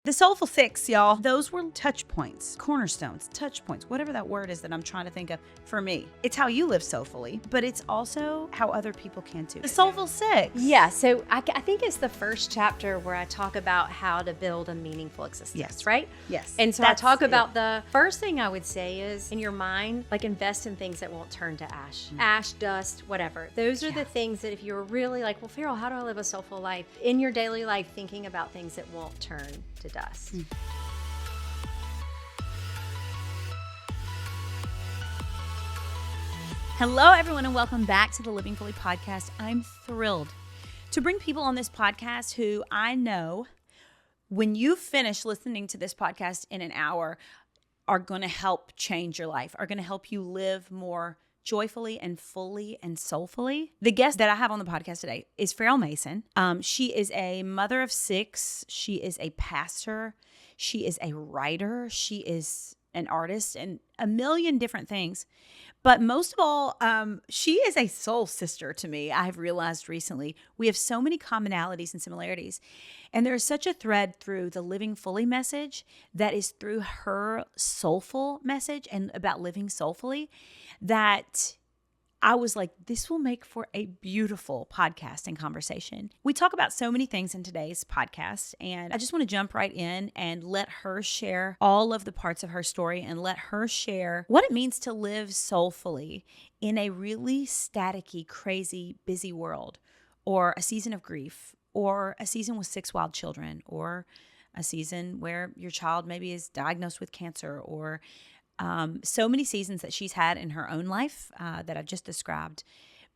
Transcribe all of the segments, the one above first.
The Soulful 6, y'all, those were touch points, cornerstones, touch points, whatever that word is that I'm trying to think of for me. It's how you live soulfully, but it's also how other people can too. The Soulful 6. Yeah, so I think it's the first chapter where I talk about how to build a meaningful existence, Yes. right? Yes. And so I talk about the first thing I would say is in your mind, like invest in things that won't turn to ash. Ash, dust, whatever. Those are the things that if you're really like, well, Farrell, how do I live a soulful life? In your daily life, thinking about things that won't turn to dust. Hello, everyone, and welcome back to the Living Fully podcast. I'm thrilled to bring people on this podcast who I know when you finish listening to this podcast in an hour are going to help change your life, are going to help you live more joyfully and fully and soulfully. The guest that I have on the podcast today is Farrell Mason. She is a mother of 6. She is a pastor. She is a writer. She is an artist and a million different things. But most of all, she is a soul sister to me. I've realized recently we have so many commonalities and similarities. And there is such a thread through the Living Fully message that is through her soulful message and about living soulfully that I was like, this will make for a beautiful podcast and conversation. We talk about so many things in today's podcast, and I just want to jump right in and let her share all of the parts of her story and let her share what it means to live soulfully in a really staticky, crazy, busy world, or a season of grief, or a season with 6 wild children, or a season where your child maybe is diagnosed with cancer, or so many seasons that she's had in her own life that I've just described,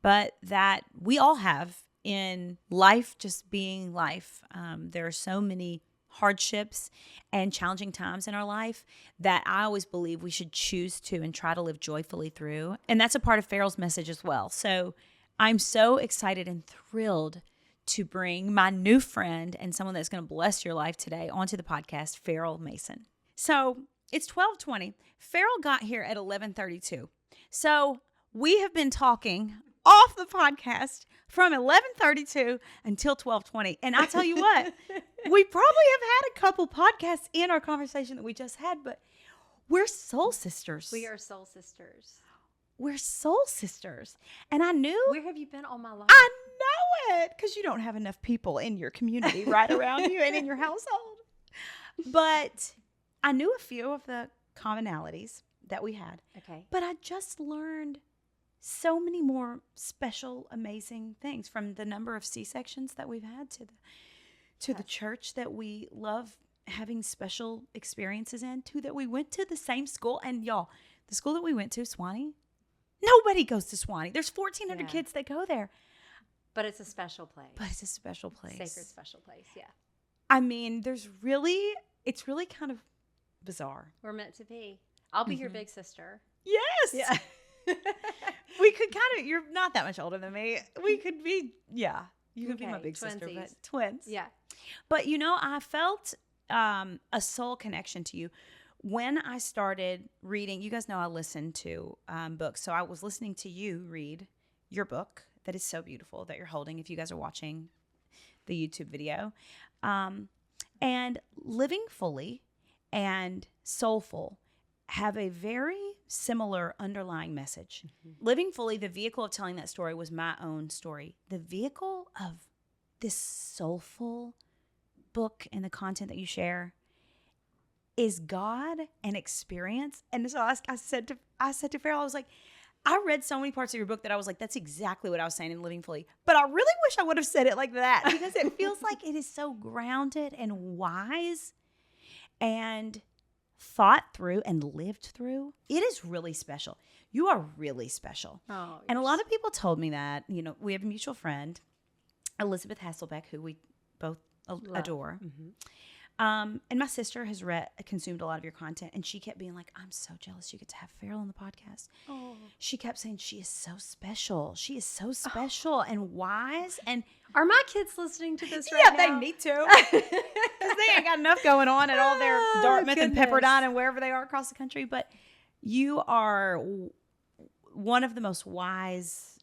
but that we all have in life, just being life. There are so many hardships and challenging times in our life that I always believe we should choose to and try to live joyfully through. And that's a part of Farrell's message as well. So I'm so excited and thrilled to bring my new friend and someone that's going to bless your life today onto the podcast, Farrell Mason. So it's 12:20. Farrell got here at 11:32. So we have been talking off the podcast from 11:32 until 12:20. And I tell you what, we probably have had a couple podcasts in our conversation that we just had, but we're soul sisters. We are soul sisters. We're soul sisters. And I knew. Where have you been all my life? I know it, because you don't have enough people in your community right around you and in your household. But I knew a few of the commonalities that we had. Okay. But I just learned so many more special, amazing things, from the number of C-sections that we've had to the church that we love having special experiences in, to that we went to the same school. And y'all, the school that we went to, Swanee, nobody goes to Swanee. There's 1,400 kids that go there. But it's a special place. Sacred special place, yeah. I mean, it's really kind of bizarre. We're meant to be. I'll be your big sister. Yes. Yeah. We could kind of, you're not that much older than me. We could be, yeah. You could be my big sister, but twins. Yeah. But I felt a soul connection to you when I started reading. You guys know I listen to books. So I was listening to you read your book that is so beautiful that you're holding, if you guys are watching the YouTube video. And Living Fully and Soulful have a very similar underlying message. Mm-hmm. Living Fully, the vehicle of telling that story, was my own story. The vehicle of this soulful book and the content that you share is God and experience. And so I said to Farrell, I was like, I read so many parts of your book that I was like, that's exactly what I was saying in Living Fully. But I really wish I would have said it like that, because it feels like it is so grounded and wise and thought through and lived through. It is really special. You are really special. Oh, and a lot of people told me that. We have a mutual friend, Elizabeth Hasselbeck, who we both adore. Mm-hmm. And my sister has consumed a lot of your content, and she kept being like, I'm so jealous you get to have Farrell on the podcast. Oh. She kept saying, she is so special. She is so special and wise. And are my kids listening to this right now? Yeah, they need to. Because they ain't got enough going on at all their Dartmouth and Pepperdine and wherever they are across the country. But you are one of the most wise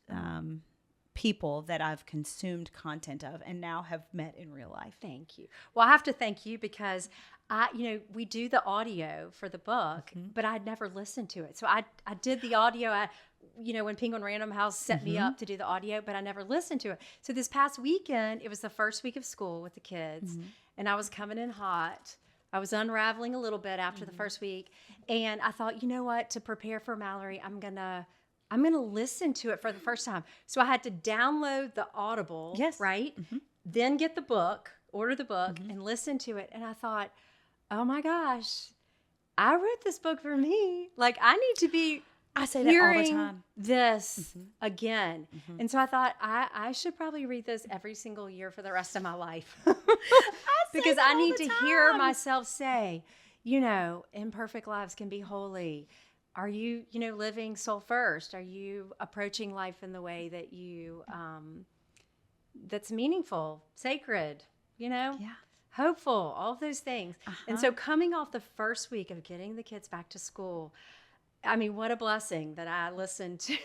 people that I've consumed content of and now have met in real life. Thank you. Well, I have to thank you because we do the audio for the book, but I'd never listened to it. So I did the audio. When Penguin Random House set me up to do the audio, but I never listened to it. So this past weekend, it was the first week of school with the kids, and I was coming in hot. I was unraveling a little bit after the first week, and I thought, you know what? To prepare for Mallory, I'm gonna listen to it for the first time. So I had to download the Audible, right? Then get the book, order the book, and listen to it. And I thought, oh my gosh, I wrote this book for me. Like, I need to be I say that all the time. This again. And so I thought I should probably read this every single year for the rest of my life. Because I need to hear myself say, imperfect lives can be holy. Are you, living soul first? Are you approaching life in the way that you, that's meaningful, sacred, hopeful, all of those things. And so coming off the first week of getting the kids back to school, I mean, what a blessing that I listened to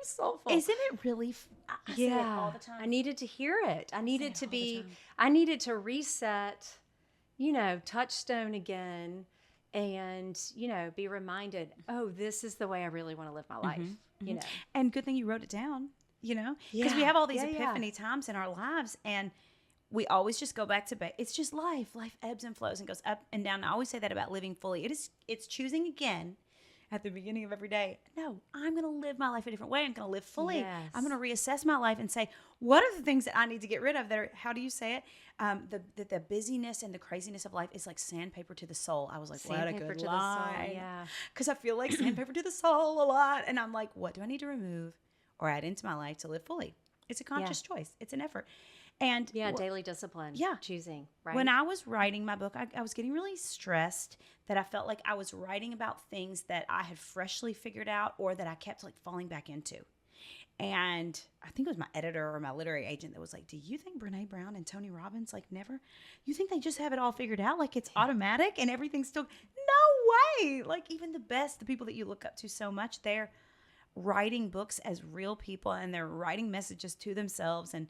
Soulful. Isn't it really? I say it all the time. I needed to hear it. I needed to reset, touchstone again and, be reminded, oh, this is the way I really want to live my life, And good thing you wrote it down, because we have all these epiphany times in our lives and we always just go back to it's just life. Life ebbs and flows and goes up and down. I always say that about living fully. It's choosing again at the beginning of every day. No, I'm going to live my life a different way. I'm going to live fully. Yes. I'm going to reassess my life and say, what are the things that I need to get rid of that are, how do you say it? The busyness and the craziness of life is like sandpaper to the soul. I was like, what a good line. Yeah. Because I feel like sandpaper to the soul a lot. And I'm like, what do I need to remove or add into my life to live fully? It's a conscious choice. It's an effort. And daily discipline. Choosing, right? When I was writing my book, I was getting really stressed that I felt like I was writing about things that I had freshly figured out or that I kept like falling back into. And I think it was my editor or my literary agent that was like, do you think Brene Brown and Tony Robbins you think they just have it all figured out? Like it's automatic and everything's still, no way. Like even the people that you look up to so much, they're writing books as real people and they're writing messages to themselves, and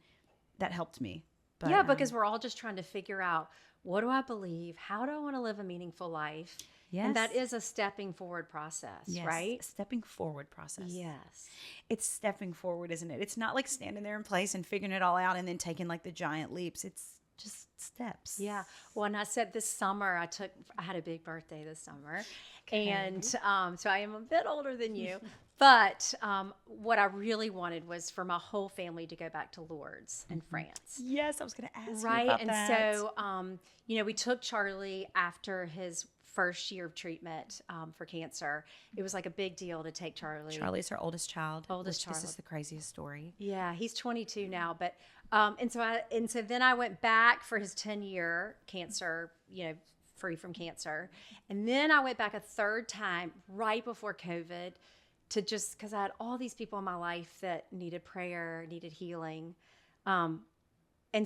that helped me. But, because we're all just trying to figure out, what do I believe? How do I want to live a meaningful life? Yes. And that is a stepping forward process, right? A stepping forward process. Yes. It's stepping forward, isn't it? It's not like standing there in place and figuring it all out and then taking like the giant leaps. It's just steps. Yeah. Well, and I said this summer, I had a big birthday this summer. Okay. And so I am a bit older than you. But what I really wanted was for my whole family to go back to Lourdes in France. Yes, I was going to ask you about that. Right, and so, we took Charlie after his first year of treatment for cancer. It was like a big deal to take Charlie. Charlie's our oldest child. This is the craziest story. Yeah, he's 22 now. But and so then I went back for his 10-year cancer, free from cancer, and then I went back a third time right before COVID. Just because I had all these people in my life that needed prayer, needed healing. And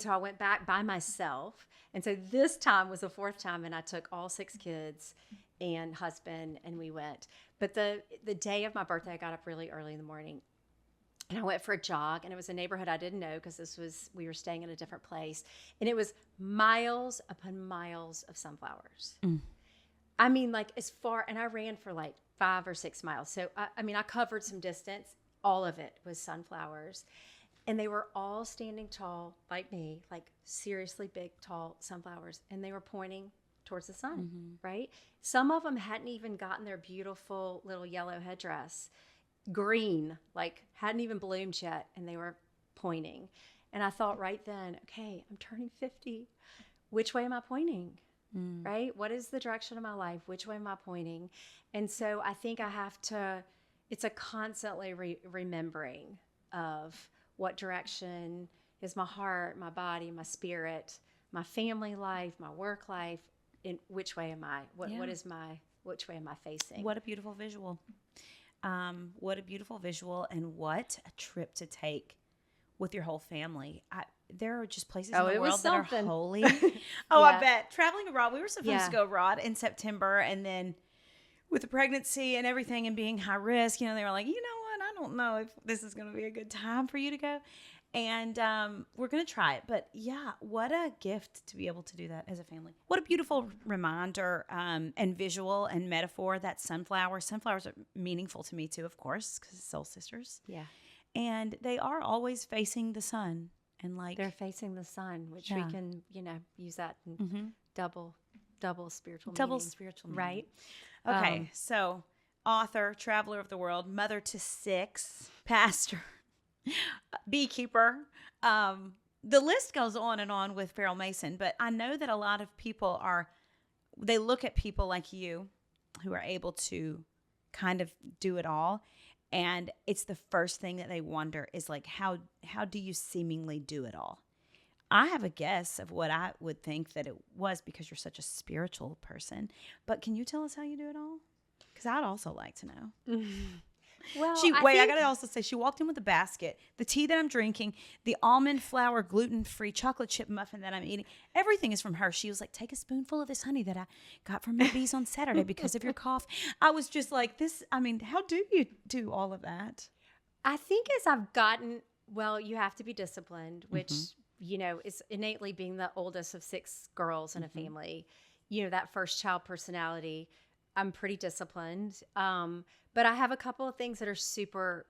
so I went back by myself. And so this time was the fourth time, and I took all 6 kids and husband, and we went. But the day of my birthday, I got up really early in the morning, and I went for a jog, and it was a neighborhood I didn't know because we were staying in a different place. And it was miles upon miles of sunflowers. I mean, like as far, and I ran for like 5 or 6 miles. So, I covered some distance. All of it was sunflowers. And they were all standing tall like me, like seriously big, tall sunflowers. And they were pointing towards the sun, right? Some of them hadn't even gotten their beautiful little yellow headdress green, like hadn't even bloomed yet. And they were pointing. And I thought right then, okay, I'm turning 50. Which way am I pointing? Right? What is the direction of my life? Which way am I pointing? And so I think I have to, it's a constantly remembering of what direction is my heart, my body, my spirit, my family life, my work life, in which way am I? Which way am I facing? What a beautiful visual. What a beautiful visual, and what a trip to take with your whole family. There are just places in the world that are holy. I bet. Traveling abroad, we were supposed to go abroad in September, and then with the pregnancy and everything and being high risk, they were like, you know what? I don't know if this is going to be a good time for you to go. And we're going to try it. But yeah, what a gift to be able to do that as a family. What a beautiful reminder and visual and metaphor that sunflowers. Sunflowers are meaningful to me too, of course, because soul sisters. Yeah. And they are always facing the sun. And like they're facing the sun, which we can, use that in double spiritual meaning. Right. Okay. So author, traveler of the world, mother to 6, pastor, beekeeper. The list goes on and on with Farrell Mason, but I know that a lot of people they look at people like you who are able to kind of do it all. And it's the first thing that they wonder is like, how do you seemingly do it all? I have a guess of what I would think that it was because you're such a spiritual person. But can you tell us how you do it all? Because I'd also like to know. Well, I gotta also say, she walked in with a basket, the tea that I'm drinking, the almond flour gluten-free chocolate chip muffin that I'm eating. Everything is from her. She was like, take a spoonful of this honey that I got from my bees on Saturday because of your cough. I was just like, how do you do all of that? I think as I've gotten, you have to be disciplined, which, is innately being the oldest of 6 girls in a family, that first child personality. I'm pretty disciplined. But I have a couple of things that are super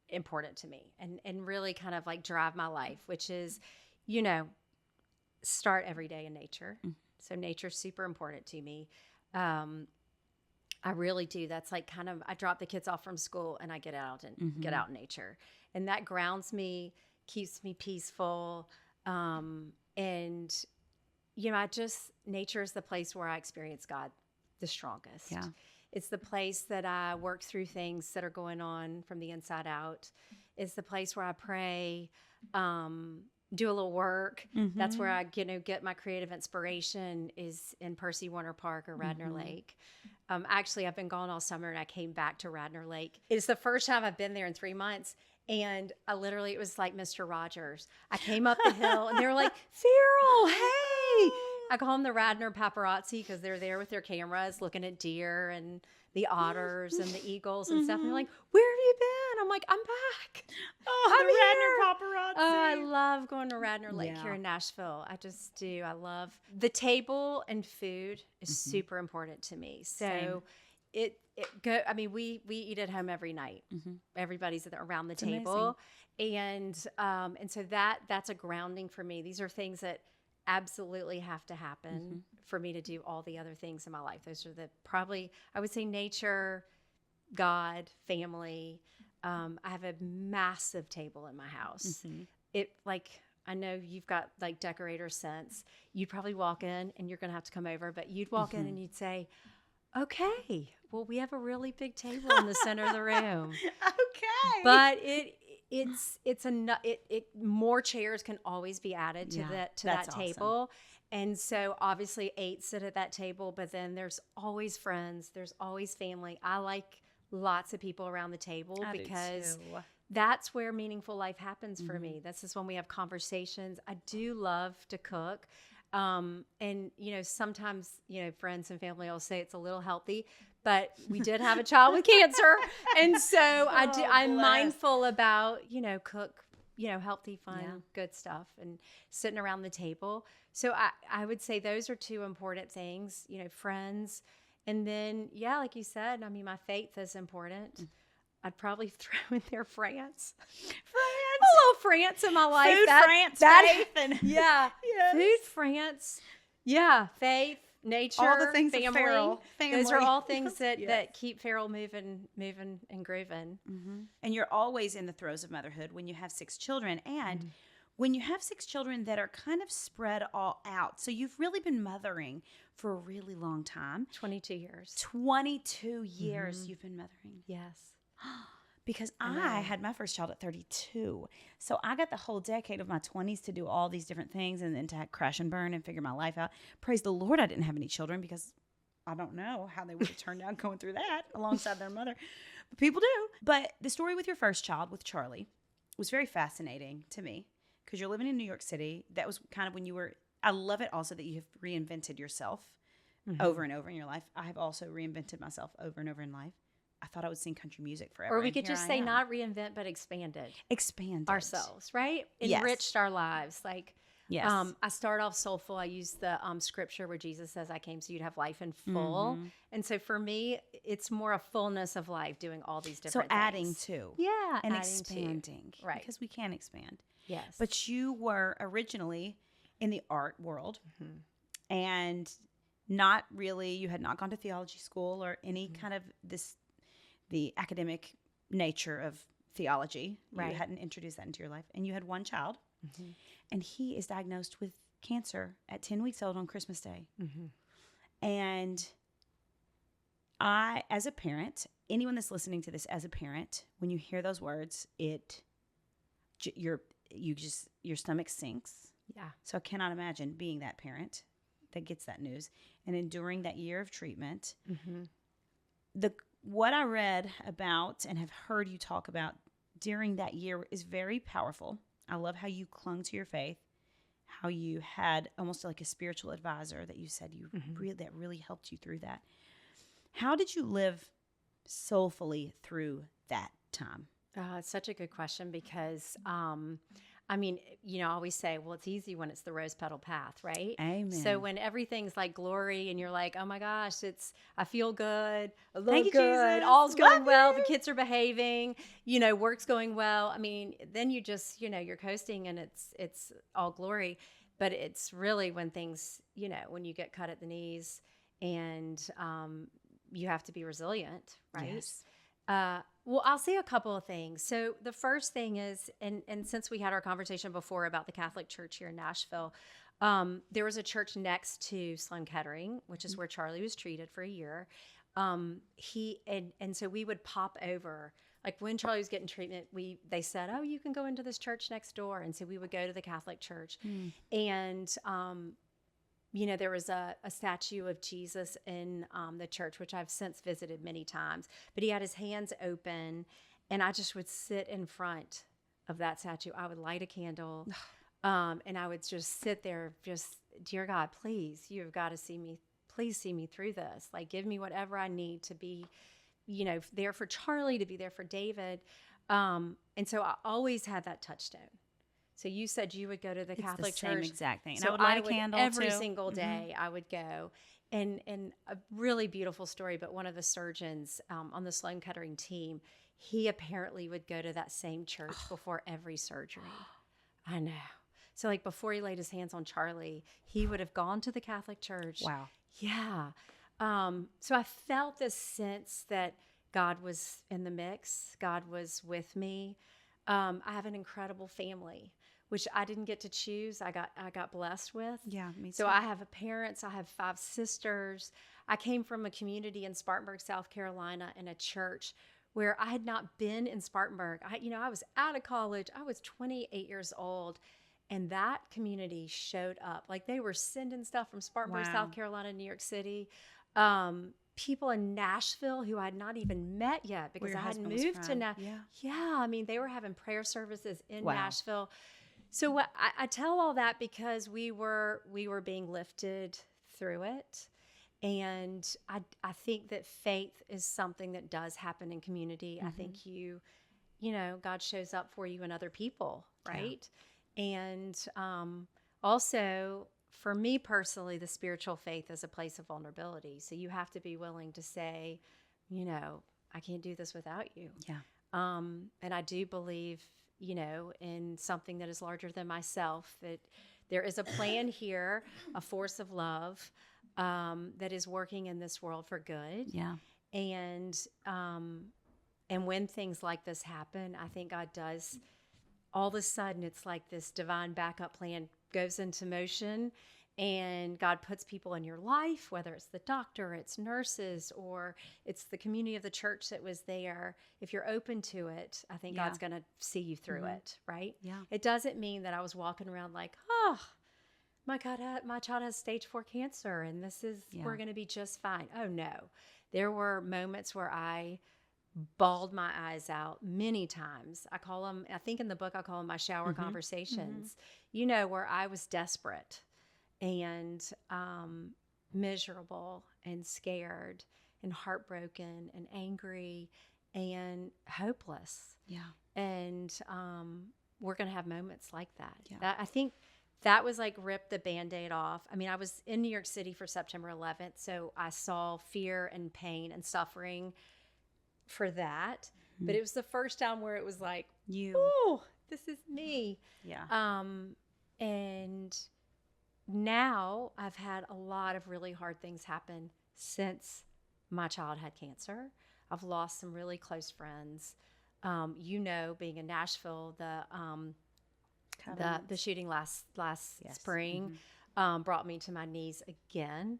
important to me and really kind of like drive my life, which is, start every day in nature. So nature's super important to me. I really do. That's like kind of, I drop the kids off from school and I get out and get out in nature. And that grounds me, keeps me peaceful. And, nature is the place where I experience God the strongest. Yeah. It's the place that I work through things that are going on from the inside out. It's the place where I pray, do a little work. That's where I, get my creative inspiration is in Percy Warner Park or Radnor Lake. Actually, I've been gone all summer and I came back to Radnor Lake. It's the first time I've been there in 3 months. And it was like Mr. Rogers. I came up the hill and they were like, Farrell, hey. I call them the Radnor paparazzi because they're there with their cameras looking at deer and the otters and the eagles and stuff. And they're like, where have you been? I'm like, I'm back. Oh, the Radnor paparazzi. Oh, I love going to Radnor Lake here in Nashville. I just do. I love the table and food is super important to me. So we eat at home every night. Everybody's around the table. And so that's a grounding for me. These are things that absolutely have to happen for me to do all the other things in my life. Those are I would say nature, God, family. I have a massive table in my house. I know you've got like decorator sense. You'd probably walk in and you're going to have to come over, but you'd walk in and you'd say, okay, well, we have a really big table in the center of the room. Okay. But more chairs can always be added to that table. Awesome. And so obviously 8 sit at that table, but then there's always friends, there's always family. I like lots of people around the table because that's where meaningful life happens for me. This is when we have conversations. I do love to cook. And sometimes, friends and family will say it's a little healthy, but we did have a child with cancer. And so I'm mindful about, cook, healthy, fun, good stuff and sitting around the table. So I would say those are 2 important things, friends. And then, like you said, my faith is important. I'd probably throw in there France. A little France in my life. Food, faith. And yes. Food, France. Yeah, faith, nature, all the things family. Of Farrell. Family. Those are all things that keep Farrell moving and grooving. And you're always in the throes of motherhood when you have 6 children. And when you have 6 children that are kind of spread all out. So you've really been mothering for a really long time. 22 years. 22 years you've been mothering. Yes. Because I had my first child at 32. So I got the whole decade of my 20s to do all these different things and then to crash and burn and figure my life out. Praise the Lord I didn't have any children because I don't know how they would have turned out going through that alongside their mother. But people do. But the story with your first child, with Charlie, was very fascinating to me because you're living in New York City. That was kind of when you were, I love it also that you have reinvented yourself over and over in your life. I have also reinvented myself over and over in life. I thought I would sing country music forever. Or we and could here just I say am. not reinvent, but expanded Expanded ourselves, right? Yes. Enriched our lives. Like, Yes. I start off soulful. I use the scripture where Jesus says, I came so you'd have life in full. Mm-hmm. And so for me, it's more a fullness of life, doing all these So different adding things. to. Yeah. And adding to. expanding. Right. Because we can expand. Yes. But you were originally in the art world and not really, you had not gone to theology school or any kind of the academic nature of theology. Right. You hadn't introduced that into your life. And you had one child. And he is diagnosed with cancer at 10 weeks old on Christmas Day. And I, as a parent, anyone that's listening to this as a parent, when you hear those words, your stomach sinks. Yeah. So I cannot imagine being that parent that gets that news and enduring that year of treatment. What I read about and have heard you talk about during that year is very powerful. I love how you clung to your faith, how you had almost like a spiritual advisor that you said that really helped you through that. How did you live soulfully through that time? It's such a good question because, I mean, I always say, well, it's easy when it's the rose petal path, right? Amen. So when everything's like glory and you're like, oh my gosh, I feel good, I look Thank you, good, Jesus. all's going Love well, you. the kids are behaving, work's going well. I mean, then you just, you're coasting and it's all glory. But it's really when things, when you get cut at the knees and you have to be resilient, right? Yes. Well, I'll say a couple of things. So the first thing is, and since we had our conversation before about the Catholic Church here in Nashville, there was a church next to Sloan Kettering, which is where Charlie was treated for a year. And so we would pop over, like when Charlie was getting treatment, they said, oh, you can go into this church next door. And so we would go to the Catholic Church. And there was a statue of Jesus in the church, which I've since visited many times. But he had his hands open, and I just would sit in front of that statue. I would light a candle, and I would just sit there, just, dear God, please, you've got to see me. Please see me through this. Like, give me whatever I need to be, there for Charlie, to be there for David. And so I always had that touchstone. So you said you would go to the Catholic It's the same Church. exact thing. And So I would light a candle every too. single day. I would go, and a really beautiful story. But one of the surgeons on the Sloan Kettering team, he apparently would go to that same church before every surgery. I know. So like before he laid his hands on Charlie, he would have gone to the Catholic Church. Wow. Yeah. So I felt this sense that God was in the mix. God was with me. I have an incredible family, which I didn't get to choose. I got blessed with. Yeah, me too. So I have parents. I have 5 sisters. I came from a community in Spartanburg, South Carolina, in a church where I had not been in Spartanburg. I was out of college. I was 28 years old. And that community showed up. Like they were sending stuff from Spartanburg, Wow. South Carolina, New York City. People in Nashville who I had not even met yet because I hadn't moved to Nashville. Yeah, I mean, they were having prayer services in Nashville. So what I tell all that because we were being lifted through it. And I think that faith is something that does happen in community. I think God shows up for you and other people, right? Yeah. And also, for me personally, the spiritual faith is a place of vulnerability. So you have to be willing to say, I can't do this without you. Yeah. And I do believe, in something that is larger than myself, that there is a plan here, a force of love that is working in this world for good. Yeah. And when things like this happen, I think God does, all of a sudden, it's like this divine backup plan goes into motion, and God puts people in your life, whether it's the doctor, it's nurses, or it's the community of the church that was there. If you're open to it, I think God's going to see you through it, right? Yeah. It doesn't mean that I was walking around like, oh, my God, my child has stage 4 cancer, and we're going to be just fine. Oh, no. There were moments where I bawled my eyes out many times. I call them, I think in the book, I call them my shower conversations, where I was desperate and miserable and scared and heartbroken and angry and hopeless. Yeah. And we're going to have moments like that. Yeah. I think that was like rip the Band-Aid off. I mean, I was in New York City for September 11th, so I saw fear and pain and suffering for that. But it was the first time where it was like, oh, this is me. Yeah. And now I've had a lot of really hard things happen since my child had cancer. I've lost some really close friends. Being in Nashville, the shooting last spring brought me to my knees again.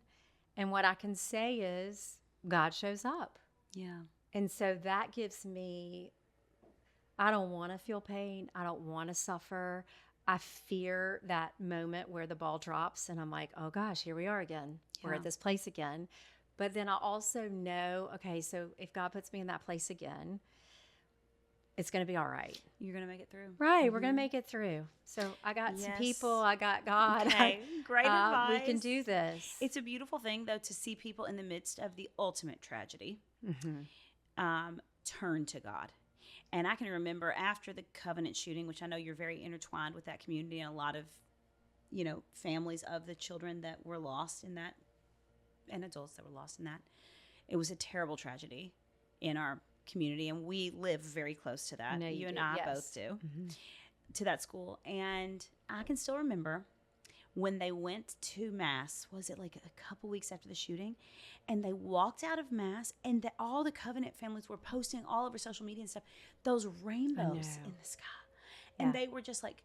And what I can say is God shows up. Yeah. And so that gives me, I don't want to feel pain. I don't want to suffer. I fear that moment where the ball drops and I'm like, oh gosh, here we are again. We're at this place again. But then I also know, okay, so if God puts me in that place again, it's going to be all right. You're going to make it through. Right. We're going to make it through. So I got some people. I got God. Okay. Great advice. We can do this. It's a beautiful thing, though, to see people in the midst of the ultimate tragedy turn to God. And I can remember after the Covenant shooting, which I know you're very intertwined with that community and a lot of, families of the children that were lost in that and adults that were lost in that. It was a terrible tragedy in our community, and we live very close to that. You and I both do, to that school. And I can still remember when they went to Mass, was it like a couple weeks after the shooting? And they walked out of Mass, and all the Covenant families were posting all over social media and stuff, those rainbows in the sky. And they were just like,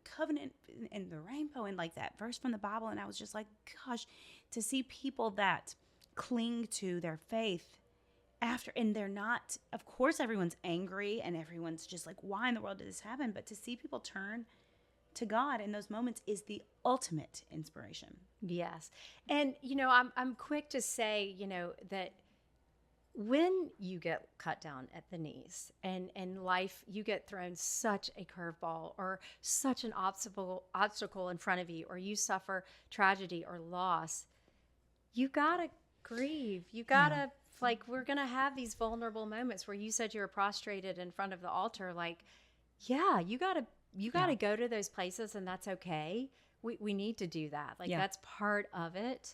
Covenant and the rainbow and like that verse from the Bible. And I was just like, gosh, to see people that cling to their faith after, and they're not, of course, everyone's angry and everyone's just like, why in the world did this happen? But to see people turn to God in those moments is the ultimate inspiration. Yes. And, I'm quick to say, that when you get cut down at the knees and life, you get thrown such a curveball or such an obstacle in front of you, or you suffer tragedy or loss, you got to grieve. You got to, we're going to have these vulnerable moments where you said you were prostrated in front of the altar. You got to go to those places, and that's okay. We need to do that. That's part of it.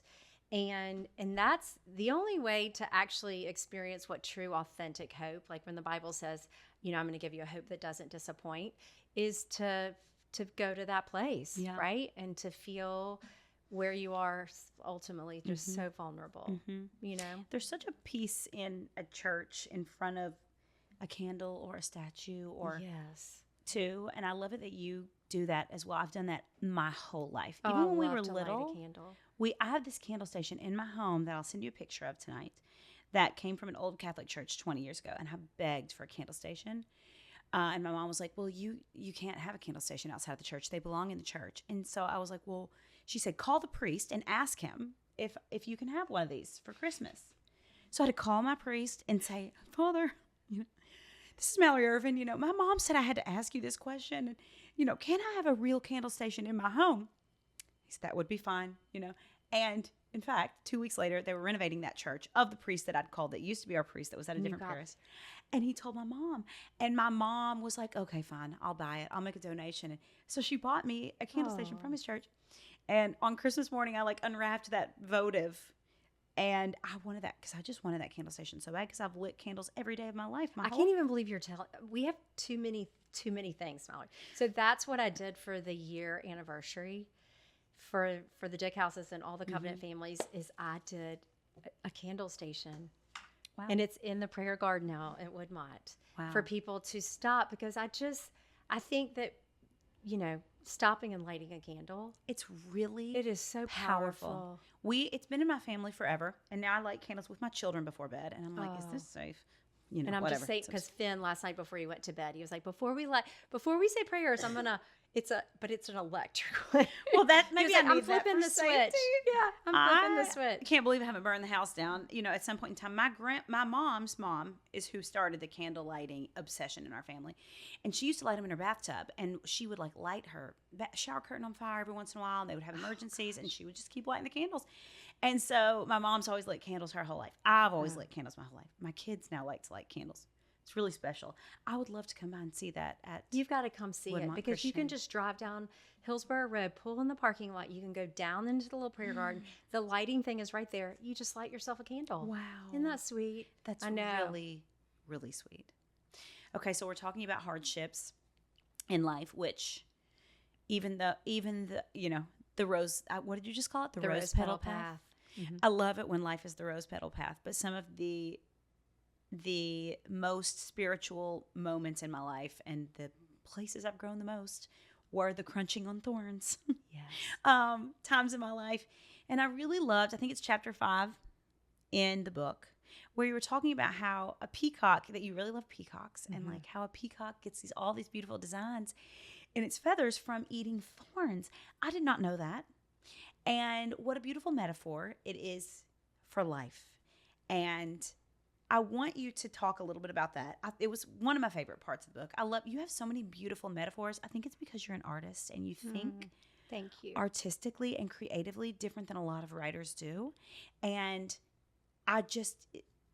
And that's the only way to actually experience what true, authentic hope, like when the Bible says, I'm going to give you a hope that doesn't disappoint, is to go to that place, right? And to feel where you are ultimately just so vulnerable, There's such a peace in a church in front of a candle or a statue or too. And I love it that you do that as well. I've done that my whole life. Even when we were little, I have this candle station in my home that I'll send you a picture of tonight that came from an old Catholic church 20 years ago. And I begged for a candle station. And my mom was like, well, you can't have a candle station outside of the church. They belong in the church. And so I was like, well, she said, call the priest and ask him if you can have one of these for Christmas. So I had to call my priest and say, Father, this is Mallory Irvin. My mom said I had to ask you this question. And, can I have a real candle station in my home? He said, that would be fine, And in fact, 2 weeks later, they were renovating that church of the priest that I'd called that used to be our priest that was at a different parish. And he told my mom. And my mom was like, okay, fine, I'll buy it. I'll make a donation. And so she bought me a candle station from his church. And on Christmas morning, I unwrapped that votive. And I wanted that because I just wanted that candle station so bad because I've lit candles every day of my life. I can't even believe you're telling. We have too many things, Mallory. So that's what I did for the year anniversary for the Dick houses and all the Covenant families is I did a candle station. Wow. And it's in the prayer garden now at Woodmont for people to stop because I think that, stopping and lighting a candle. It is so powerful. It's been in my family forever. And now I light candles with my children before bed. And I'm like, is this safe? And I'm just saying, because Finn last night before he went to bed, he was like, before we say prayers, I'm gonna. It's an electric one. Well, maybe I'm flipping the switch. Yeah, I'm flipping the switch. I can't believe I haven't burned the house down. At some point in time, my mom's mom is who started the candle lighting obsession in our family, and she used to light them in her bathtub, and she would light her shower curtain on fire every once in a while. And they would have emergencies, and she would just keep lighting the candles. And so my mom's always lit candles her whole life. I've always lit candles my whole life. My kids now like to light candles. It's really special. I would love to come by and see that at You've got to come see Woodmont it, because you can Christian. just drive down Hillsborough Road, pull in the parking lot. You can go down into the little prayer garden. The lighting thing is right there. You just light yourself a candle. Wow. Isn't that sweet? That's I know. really, really sweet. Okay, so we're talking about hardships in life, which even the the rose, what did you just call it? The rose petal path. Mm-hmm. I love it when life is the rose petal path, but some of the most spiritual moments in my life and the places I've grown the most were the crunching on thorns. Yes. Times in my life. And I really loved, I think it's chapter 5 in the book, where you were talking about how a peacock, that you really love peacocks, and like how a peacock gets all these beautiful designs in its feathers from eating thorns. I did not know that. And what a beautiful metaphor it is for life. And I want you to talk a little bit about that. It was one of my favorite parts of the book. You have so many beautiful metaphors. I think it's because you're an artist and you think Thank you. artistically and creatively different than a lot of writers do. And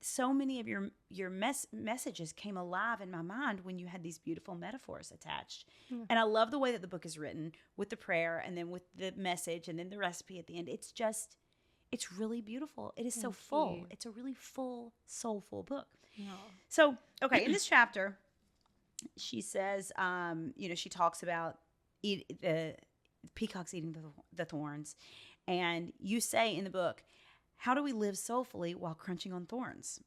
so many of your messages came alive in my mind when you had these beautiful metaphors attached. And I love the way that the book is written, with the prayer and then with the message and then the recipe at the end. It's really beautiful. It is so full. you. It's a really full, soulful book. No. So, okay, in this chapter, she says, she talks about the peacocks eating the thorns. And you say in the book, how do we live soulfully while crunching on thorns?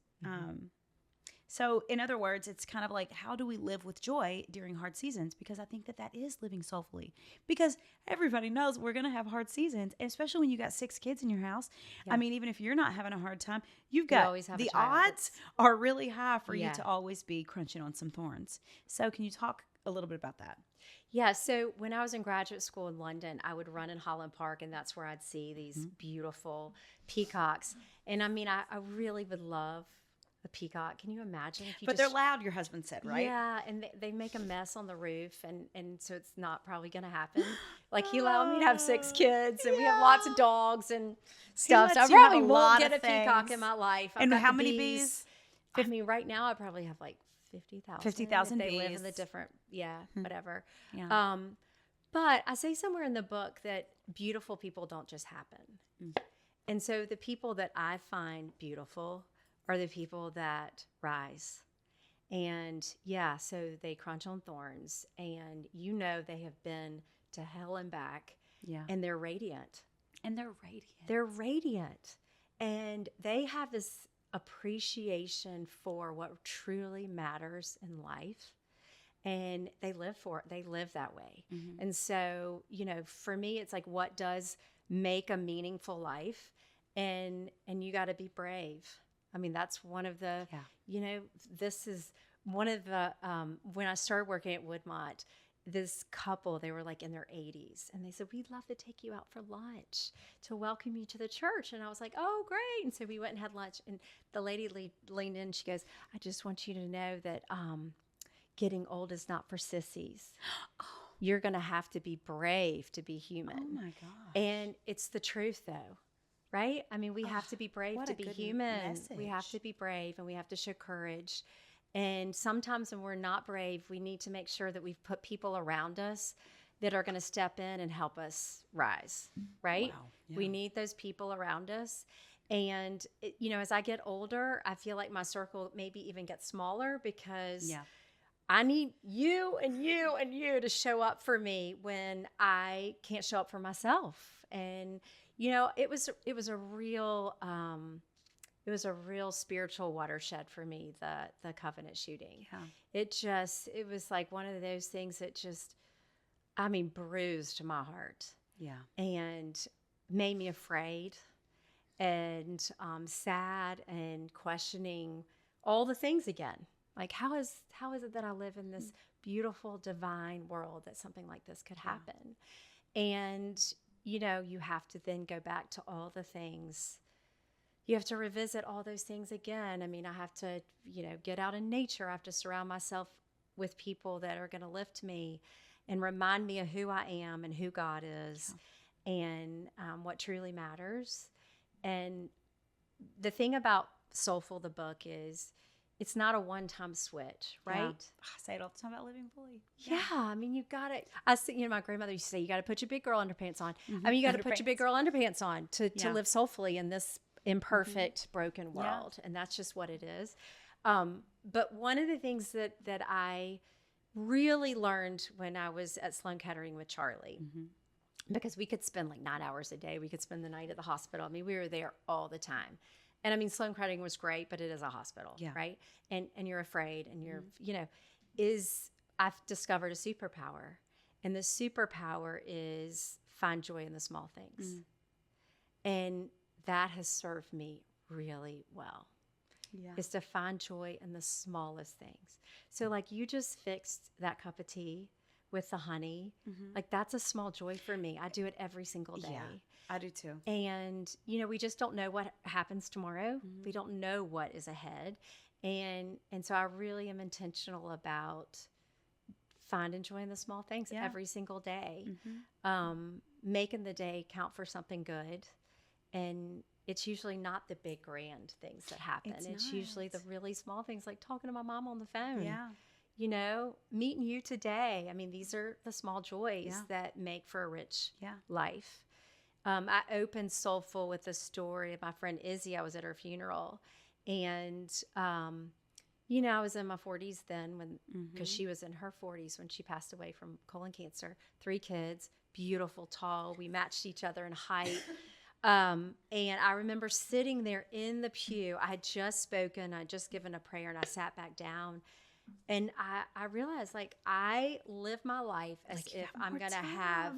So in other words, it's kind of like, how do we live with joy during hard seasons? Because I think that is living soulfully. Because everybody knows we're going to have hard seasons, and especially when you got 6 kids in your house. Yeah. I mean, even if you're not having a hard time, you've You got always have a the child odds are really high for you Yeah. to always be crunching on some thorns. So can you talk a little bit about that? Yeah, so when I was in graduate school in London, I would run in Holland Park, and that's where I'd see these beautiful peacocks. And I mean, I really would love a peacock. Can you imagine if you But they're loud, your husband said, right? Yeah, and they make a mess on the roof, and so it's not probably going to happen. Like, he allowed me to have 6 kids, and we have lots of dogs and stuff. So I lets you have probably a lot won't get of a peacock things. in my life. I've And got how the many bees? I mean, right now I probably have like 50,000. 50,000 They live in bees. the different, whatever. Yeah. But I say somewhere in the book that beautiful people don't just happen. And so the people that I find beautiful are the people that rise. And so they crunch on thorns, and they have been to hell and back. Yeah. And they're radiant. And they're radiant. They're radiant. And they have this appreciation for what truly matters in life. And they live for it. They live that way. And so, for me, it's like, what does make a meaningful life? And you got to be brave. I mean, that's one of the, this is one of the, when I started working at Woodmont, this couple, they were like in their 80s, and they said, we'd love to take you out for lunch to welcome you to the church. And I was like, oh, great. And so we went and had lunch, and the lady leaned in, she goes, I just want you to know that getting old is not for sissies. You're going to have to be brave to be human. Oh my gosh. And it's the truth, though. Right? I mean, we have to be brave what to a be good human. message. We have to be brave, and we have to show courage. And sometimes when we're not brave, we need to make sure that we've put people around us that are going to step in and help us rise, right? Wow. Yeah. We need those people around us. And, as I get older, I feel like my circle maybe even gets smaller, because I need you and you and you to show up for me when I can't show up for myself. And it was a real spiritual watershed for me, the Covenant shooting. Yeah. It was like one of those things that just, bruised my heart. Yeah. And made me afraid and sad and questioning all the things again. Like, how is it that I live in this beautiful, divine world that something like this could happen? And you have to then go back to all the things. You have to revisit all those things again. I mean, I have to, get out in nature. I have to surround myself with people that are going to lift me and remind me of who I am and who God is and what truly matters. And the thing about Soulful, the book, is it's not a one-time switch, right? Yeah. I say it all the time about living fully. Yeah, I mean, you've got to. I see, my grandmother used to say, you got to put your big girl underpants on. Mm-hmm. I mean, you got to put your big girl underpants on to live soulfully in this imperfect, broken world, and that's just what it is. But one of the things that I really learned when I was at Sloan Kettering with Charlie, because we could spend like 9 hours a day, we could spend the night at the hospital. I mean, we were there all the time. And I mean, Sloan Kettering was great, but it is a hospital, right? And you're afraid, and you're, I've discovered a superpower. And the superpower is find joy in the small things. And that has served me really well, is to find joy in the smallest things. So like you just fixed that cup of tea with the honey. Like that's a small joy for me. I do it every single day. Yeah, I do too. And, we just don't know what happens tomorrow. We don't know what is ahead. And so I really am intentional about finding joy in the small things every single day, making the day count for something good. And it's usually not the big grand things that happen. It's usually the really small things, like talking to my mom on the phone. Yeah. Meeting you today. I mean, these are the small joys that make for a rich life. I opened Soulful with a story of my friend Izzy. I was at her funeral, and I was in my 40s then, because she was in her 40s when she passed away from colon cancer. 3 kids, beautiful, tall. We matched each other in height. And I remember sitting there in the pew. I had just spoken. I'd just given a prayer, and I sat back down. And I realized, like, I live my life as if I'm going to have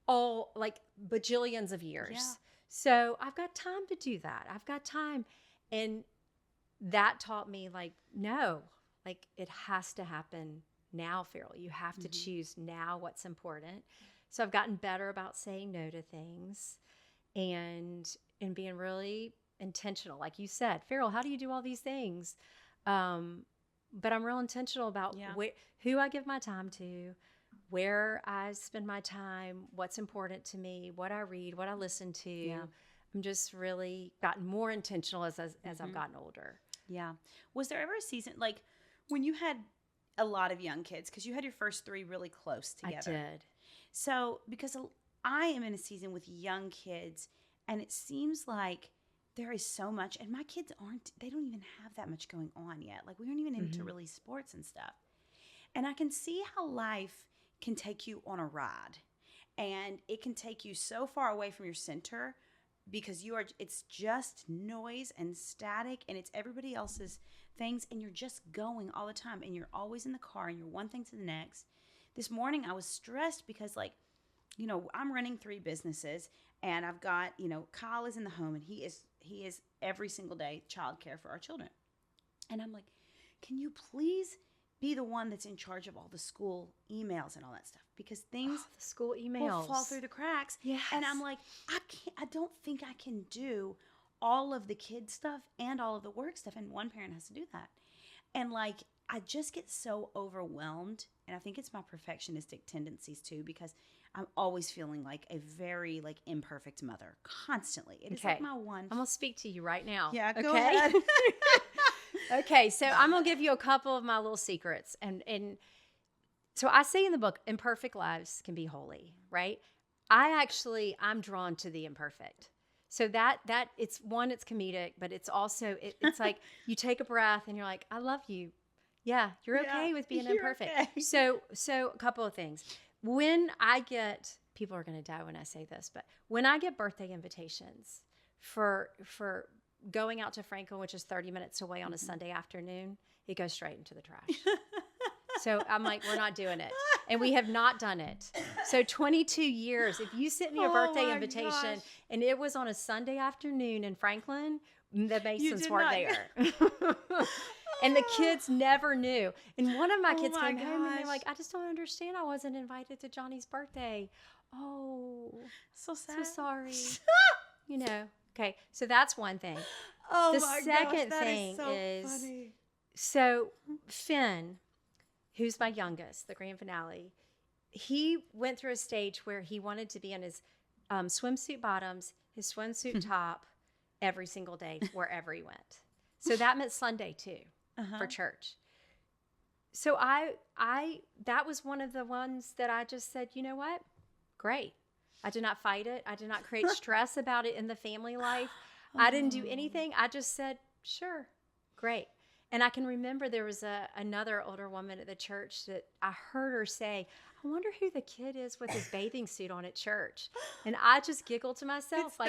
all, like, bajillions of years. Yeah. So I've got time to do that. I've got time. And that taught me, like, no, like, it has to happen now, Farrell. You have to choose now what's important. So I've gotten better about saying no to things and being really intentional. Like you said, Farrell, how do you do all these things? But I'm real intentional about who I give my time to, where I spend my time, what's important to me, what I read, what I listen to. Yeah. I'm just really gotten more intentional as I've gotten older. Yeah. Was there ever a season, like when you had a lot of young kids, because you had your first 3 really close together? I did. So, because I am in a season with young kids, and it seems like there is so much, and my kids they don't even have that much going on yet. Like, we aren't even into really sports and stuff. And I can see how life can take you on a ride, and it can take you so far away from your center, because it's just noise and static, and it's everybody else's things, and you're just going all the time, and you're always in the car, and you're one thing to the next. This morning I was stressed because, like, I'm running 3 businesses, and I've got, Kyle is in the home, and he is every single day childcare for our children. And I'm like, can you please be the one that's in charge of all the school emails and all that stuff? Because things the school emails will fall through the cracks. Yes. And I'm like, I don't think I can do all of the kid stuff and all of the work stuff. And one parent has to do that. And like, I just get so overwhelmed. And I think it's my perfectionistic tendencies too, because I'm always feeling like a very like imperfect mother constantly. It is like my one. I'm going to speak to you right now. Yeah, go ahead. Okay, so I'm going to give you a couple of my little secrets. And so I say in the book, imperfect lives can be holy, right? I'm drawn to the imperfect. So that it's comedic, but it's also, it's like you take a breath and you're like, I love you. Yeah, you're okay with being imperfect. Okay. So a couple of things. When I get, people are going to die when I say this, but when I get birthday invitations for going out to Franklin, which is 30 minutes away on a Sunday afternoon, it goes straight into the trash. So I'm like, we're not doing it. And we have not done it. So 22 years, if you sent me a birthday invitation and it was on a Sunday afternoon in Franklin, the Masons weren't there. And the kids never knew. And one of my kids came home and they're like, I just don't understand. I wasn't invited to Johnny's birthday. Oh, so sad. So sorry. Okay. So that's one thing. Oh, the my second gosh, thing is so funny. So Finn, who's my youngest, the grand finale, he went through a stage where he wanted to be in his swimsuit bottoms, his swimsuit top, every single day wherever he went. So that meant Sunday too, for church. So that was one of the ones that I just said, you know what? Great. I did not fight it. I did not create stress about it in the family life. I didn't do anything. I just said, sure, great. And I can remember there was another older woman at the church that I heard her say, I wonder who the kid is with his bathing suit on at church. And I just giggled to myself, that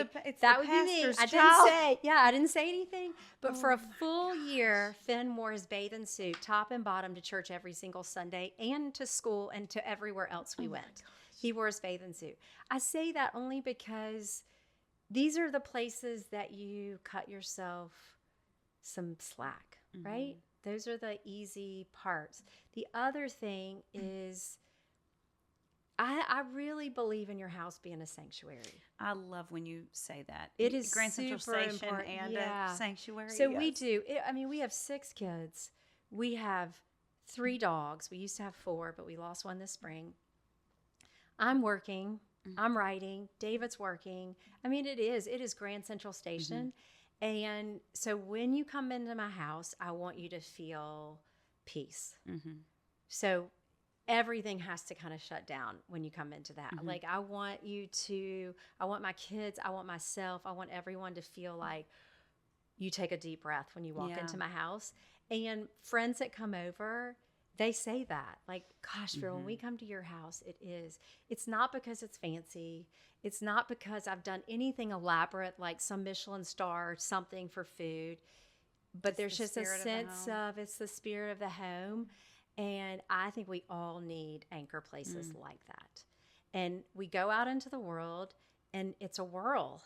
would be me. I didn't say anything. But for a full year, Finn wore his bathing suit, top and bottom, to church every single Sunday and to school and to everywhere else we went. He wore his bathing suit. I say that only because these are the places that you cut yourself some slack, right? Those are the easy parts. The other thing is, I really believe in your house being a sanctuary. I love when you say that. It is Grand Central super Station important. and a sanctuary. So we do. We have 6 kids. We have 3 dogs. We used to have 4, but we lost one this spring. I'm working. I'm writing. David's working. It is Grand Central Station. And so when you come into my house, I want you to feel peace. So everything has to kind of shut down when you come into that. Like, I want my kids, I want myself, I want everyone to feel like you take a deep breath when you walk into my house. And friends that come over, they say that, like, gosh, Farrell, when we come to your house, it's not because it's fancy. It's not because I've done anything elaborate, like some Michelin star or something for food, but there's just a sense of it's the spirit of the home. And I think we all need anchor places like that. And we go out into the world and it's a whirl.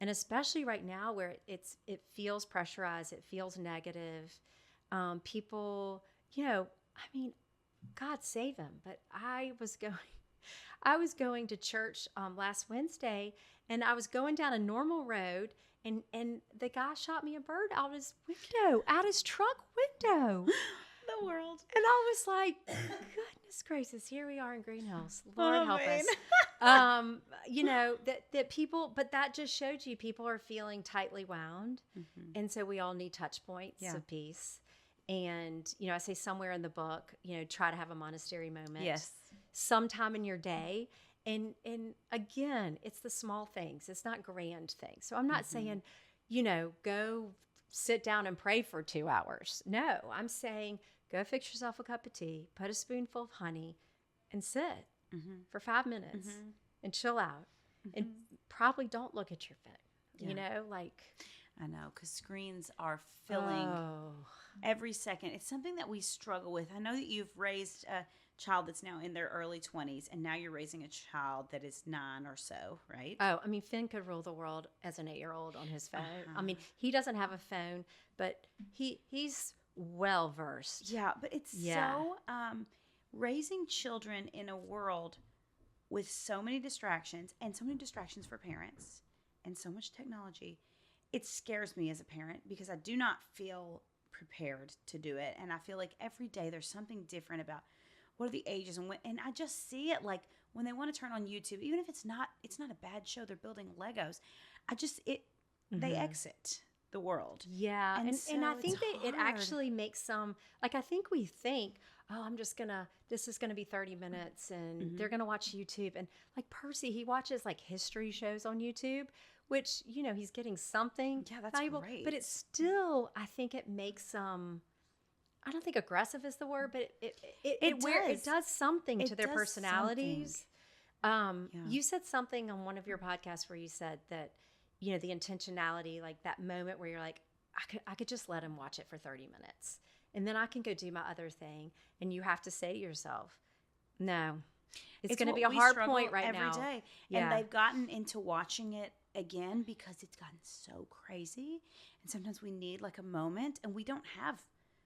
And especially right now where it feels pressurized, it feels negative. People, God save them. But I was going to church last Wednesday, and I was going down a normal road, and the guy shot me a bird out his truck window. The world. And I was like, goodness gracious, here we are in Green Hills. Lord help us. That people, but that just showed you people are feeling tightly wound. And so we all need touch points of peace. And, I say somewhere in the book, try to have a monastery moment. Yes. Sometime in your day. And again, it's the small things. It's not grand things. So I'm not saying, go sit down and pray for 2 hours. No, I'm saying go fix yourself a cup of tea, put a spoonful of honey, and sit for 5 minutes and chill out. And probably don't look at your phone. I know, because screens are filling every second. It's something that we struggle with. I know that you've raised a child that's now in their early 20s, and now you're raising a child that is 9 or so, right? Oh, Finn could rule the world as an 8-year-old on his phone. He doesn't have a phone, but he's well versed. Yeah, but it's so raising children in a world with so many distractions, and so many distractions for parents, and so much technology. It scares me as a parent because I do not feel prepared to do it. And I feel like every day there's something different about what are the ages and I just see it, like when they want to turn on YouTube, even if it's not a bad show, they're building Legos. They exit the world. Yeah. And I think that it hard. actually makes some, like, I think we think, oh, this is going to be 30 minutes and they're going to watch YouTube. And like Percy, he watches like history shows on YouTube, which, he's getting something valuable, great. but it's still, I think it makes some, I don't think aggressive is the word, but it does something to their personalities. You said something on one of your podcasts where you said that, the intentionality, like that moment where you're like, I could just let him watch it for 30 minutes and then I can go do my other thing. And you have to say to yourself, no, it's going to be a hard point right now. Every day. Yeah. And they've gotten into watching it again because it's gotten so crazy. And sometimes we need like a moment, and we don't have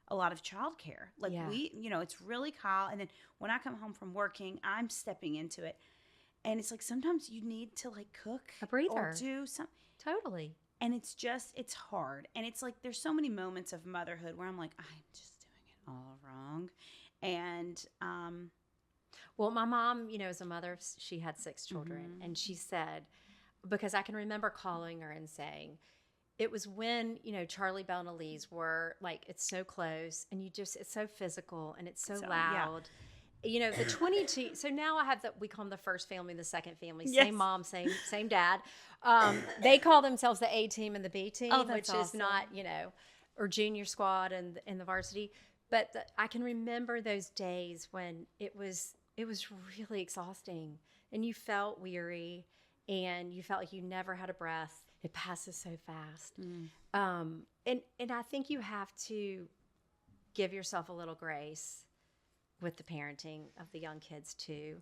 a lot of childcare. Like it's really Kyle. And then when I come home from working, I'm stepping into it. And it's like sometimes you need to like cook a breather or do something. Totally. And it's hard. And it's like there's so many moments of motherhood where I'm like, I'm just doing it all wrong. And well, my mom, as a mother, she had 6 children. And she said, because I can remember calling her and saying, it was when, Charlie Bell and Elise were like, it's so close and it's so physical and it's so loud. Yeah. The 22, so now I have we call them the first family, the second family, same mom, same dad. They call themselves the A team and the B team, which awesome. Is not, or junior squad and the varsity. But I can remember those days when it was really exhausting and you felt weary and you felt like you never had a breath. It passes so fast. And I think you have to give yourself a little grace with the parenting of the young kids too.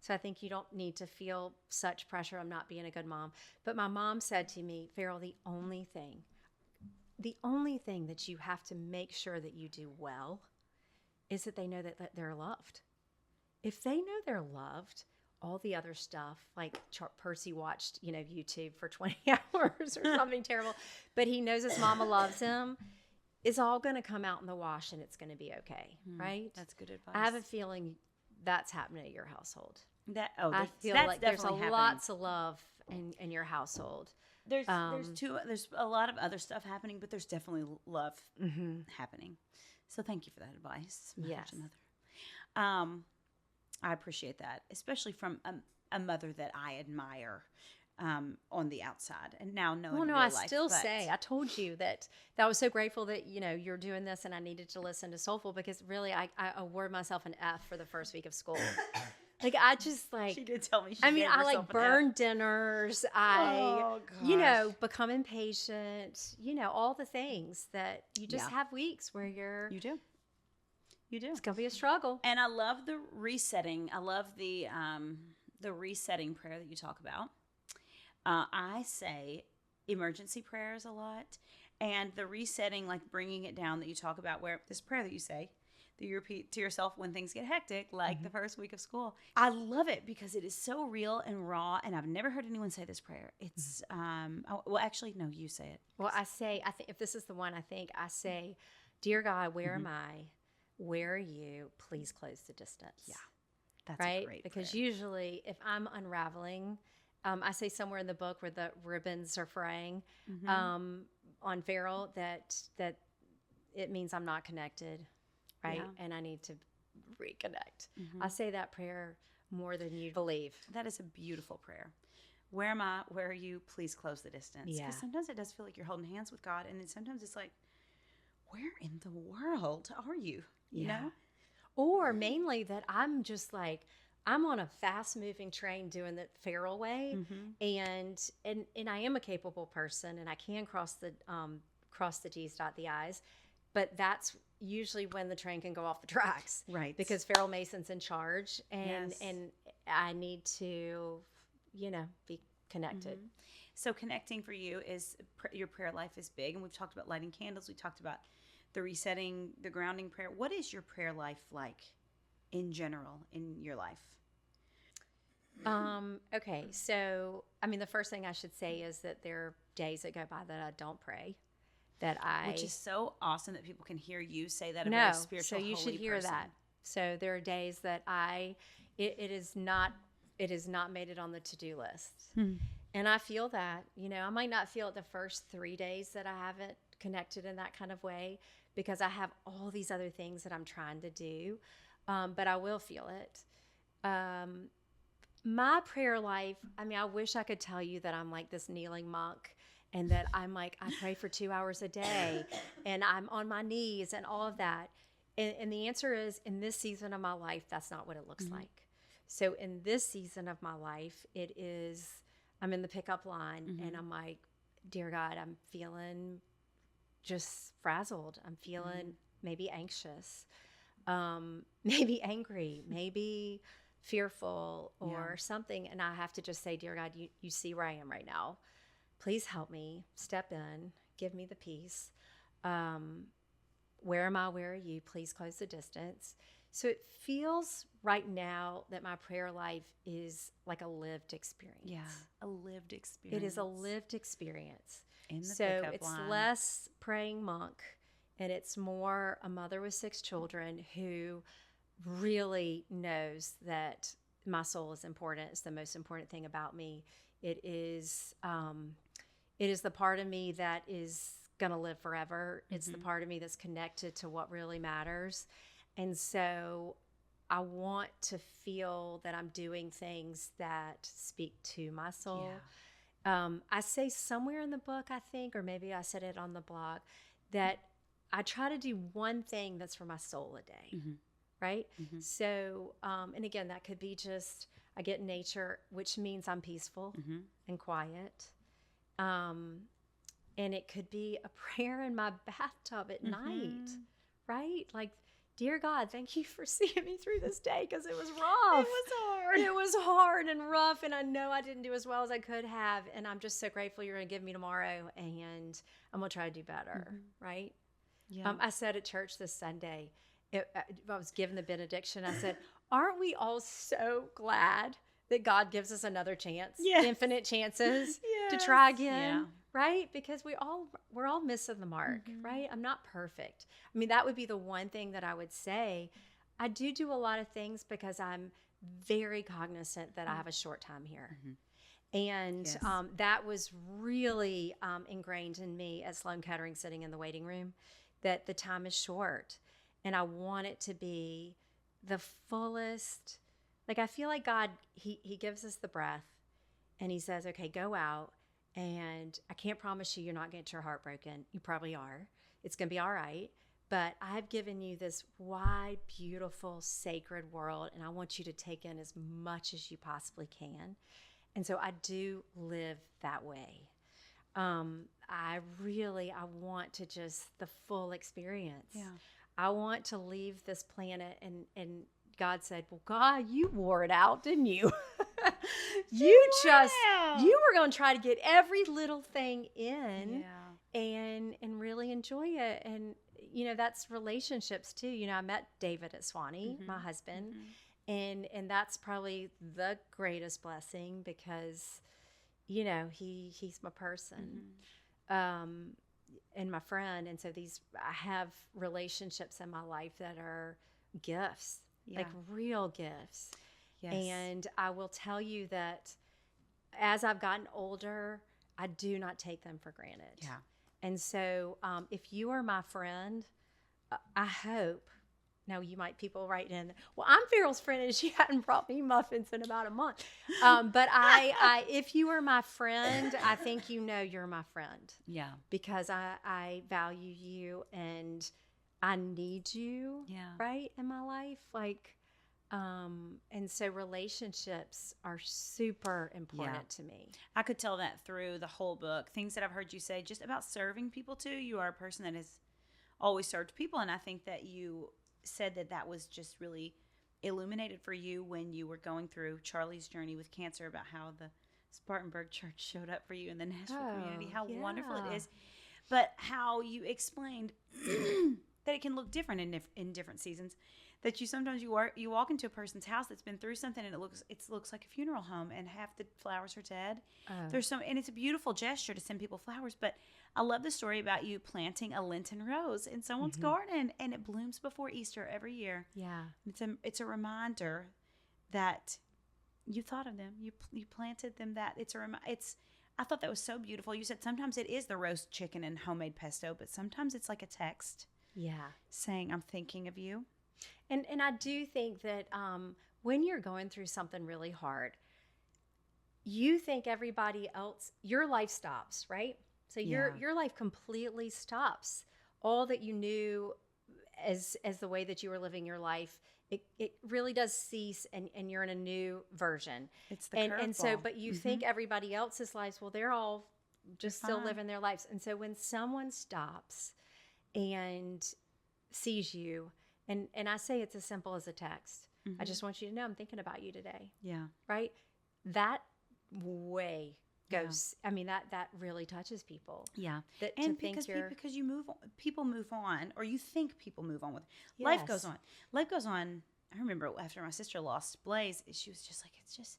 So I think you don't need to feel such pressure on not being a good mom. But my mom said to me, Farrell, the only thing that you have to make sure that you do well is that they know that they're loved. If they know they're loved, all the other stuff, like Percy watched, YouTube for 20 hours or something terrible, but he knows his mama loves him, is all going to come out in the wash and it's going to be okay, right? That's good advice. I have a feeling that's happening at your household. I feel like there's lots of love in your household. There's a lot of other stuff happening, but there's definitely love happening. So thank you for that advice. Yes. I appreciate that, especially from a mother that I admire on the outside, and now knowing. Well, no, I still say I told you that I was so grateful that you're doing this, and I needed to listen to Soulful because really I award myself an F for the first week of school. Like I just she did tell me. I like burn dinners. Become impatient. All the things that you just have weeks where you do. It's gonna be a struggle. And I love the resetting. I love the resetting prayer that you talk about. I say emergency prayers a lot, and the resetting, like bringing it down that you talk about, where this prayer that you say, that you repeat to yourself when things get hectic, like the first week of school. I love it because it is so real and raw, and I've never heard anyone say this prayer. It's, well, actually, no, you say it. Well, I think if this is the one, I say, Dear God, where am I? Where are you? Please close the distance. Yeah, that's right? A great because prayer. Usually if I'm unraveling, I say somewhere in the book where the ribbons are fraying on Farrell that it means I'm not connected, right? Yeah. And I need to reconnect. I say that prayer more than you believe. That is a beautiful prayer. Where am I? Where are you? Please close the distance. Yeah. Because sometimes it does feel like you're holding hands with God, and then sometimes it's like, where in the world are you? You know? Or mainly that I'm just like, I'm on a fast-moving train doing the Farrell way, and I am a capable person, and I can cross the T's, dot the I's, but that's usually when the train can go off the tracks, right? Because Farrell Mason's in charge, and I need to, be connected. So connecting for you is your prayer life is big, and we've talked about lighting candles. We talked about the resetting, the grounding prayer. What is your prayer life like in general in your life? Okay. So, the first thing I should say is that there are days that go by that I don't pray, which is so awesome that people can hear you say that. Very spiritual, so you should hear person. That. So there are days that it is not made it on the to-do list. And I feel that, I might not feel it the first 3 days that I haven't connected in that kind of way because I have all these other things that I'm trying to do. But I will feel it. My prayer life, I wish I could tell you that I'm like this kneeling monk and that I'm like, I pray for 2 hours a day and I'm on my knees and all of that. And the answer is, in this season of my life, that's not what it looks like. So in this season of my life, it is, I'm in the pickup line and I'm like, dear God, I'm feeling just frazzled. I'm feeling maybe anxious, maybe angry, maybe fearful or something. And I have to just say, dear God, you see where I am right now. Please help me, step in, give me the peace. Where am I? Where are you? Please close the distance. So it feels right now that my prayer life is like a lived experience. Yeah, a lived experience. It is a lived experience. In the so pickup it's line. Less praying monk, and it's more a mother with 6 children who really knows that my soul is important. It's the most important thing about me. It is It is the part of me that is going to live forever. It's the part of me that's connected to what really matters. And so I want to feel that I'm doing things that speak to my soul. I say somewhere in the book, I think, or maybe I said it on the blog, that I try to do one thing that's for my soul a day, right? So, and again, that could be just, I get in nature, which means I'm peaceful and quiet. And it could be a prayer in my bathtub at night, right? Like, dear God, thank you for seeing me through this day, because it was rough. It was hard. It was hard and rough, and I know I didn't do as well as I could have, and I'm just so grateful you're going to give me tomorrow, and I'm going to try to do better, right? Yeah. I said at church this Sunday, I was given the benediction, I said, aren't we all so glad that God gives us another chance, infinite chances to try again, right? Because we're all missing the mark, right? I'm not perfect. I mean, that would be the one thing that I would say. I do a lot of things because I'm very cognizant that I have a short time here. And that was really ingrained in me at Sloan Kettering, sitting in the waiting room, that the time is short. And I want it to be the fullest. Like, I feel like God, he gives us the breath, and he says, okay, go out, and I can't promise you're not going to get your heart broken. You probably are. It's going to be all right. But I've given you this wide, beautiful, sacred world, and I want you to take in as much as you possibly can. And so I do live that way. I want to just the full experience. Yeah. I want to leave this planet, and God said, well, God, you wore it out, didn't you? You were going to try to get every little thing in and really enjoy it. And, that's relationships too. I met David at Swanee, my husband, and that's probably the greatest blessing because, he's my person. And my friend. And so I have relationships in my life that are gifts. Like real gifts. Yes. And I will tell you that as I've gotten older, I do not take them for granted. Yeah. And so if you are my friend, I hope, now people write in, well, I'm Farrell's friend and she hadn't brought me muffins in about a month. But if you are my friend, I think you're my friend. Yeah. Because I value you and I need you, right, in my life. Like, and so relationships are super important to me. I could tell that through the whole book. Things that I've heard you say just about serving people too. You are a person that has always served people. And I think that you said that was just really illuminated for you when you were going through Charlie's journey with cancer, about how the Spartanburg Church showed up for you in the Nashville community, how wonderful it is. But how you explained that it can look different in different seasons. That sometimes you walk into a person's house that's been through something and it looks like a funeral home and half the flowers are dead. And it's a beautiful gesture to send people flowers. But I love the story about you planting a Lenten rose in someone's garden and it blooms before Easter every year. Yeah, it's a reminder that you thought of them. You planted them. I thought that was so beautiful. You said sometimes it is the roast chicken and homemade pesto, but sometimes it's like a text. Yeah, saying I'm thinking of you. And I do think that when you're going through something really hard, you think everybody else, your life stops, right? So your life completely stops. All that you knew as the way that you were living your life, it really does cease, and you're in a new version. It's the curveball. And so, but you think everybody else's lives, well, they're all just still living their lives. And so when someone stops and sees you, and I say it's as simple as a text. I just want you to know I'm thinking about you today. Yeah. Right? That way goes, I mean, that really touches people. Yeah. And because you move on, people move on, or you think people move on with life goes on. Life goes on. I remember after my sister lost Blaze, she was just like, it's just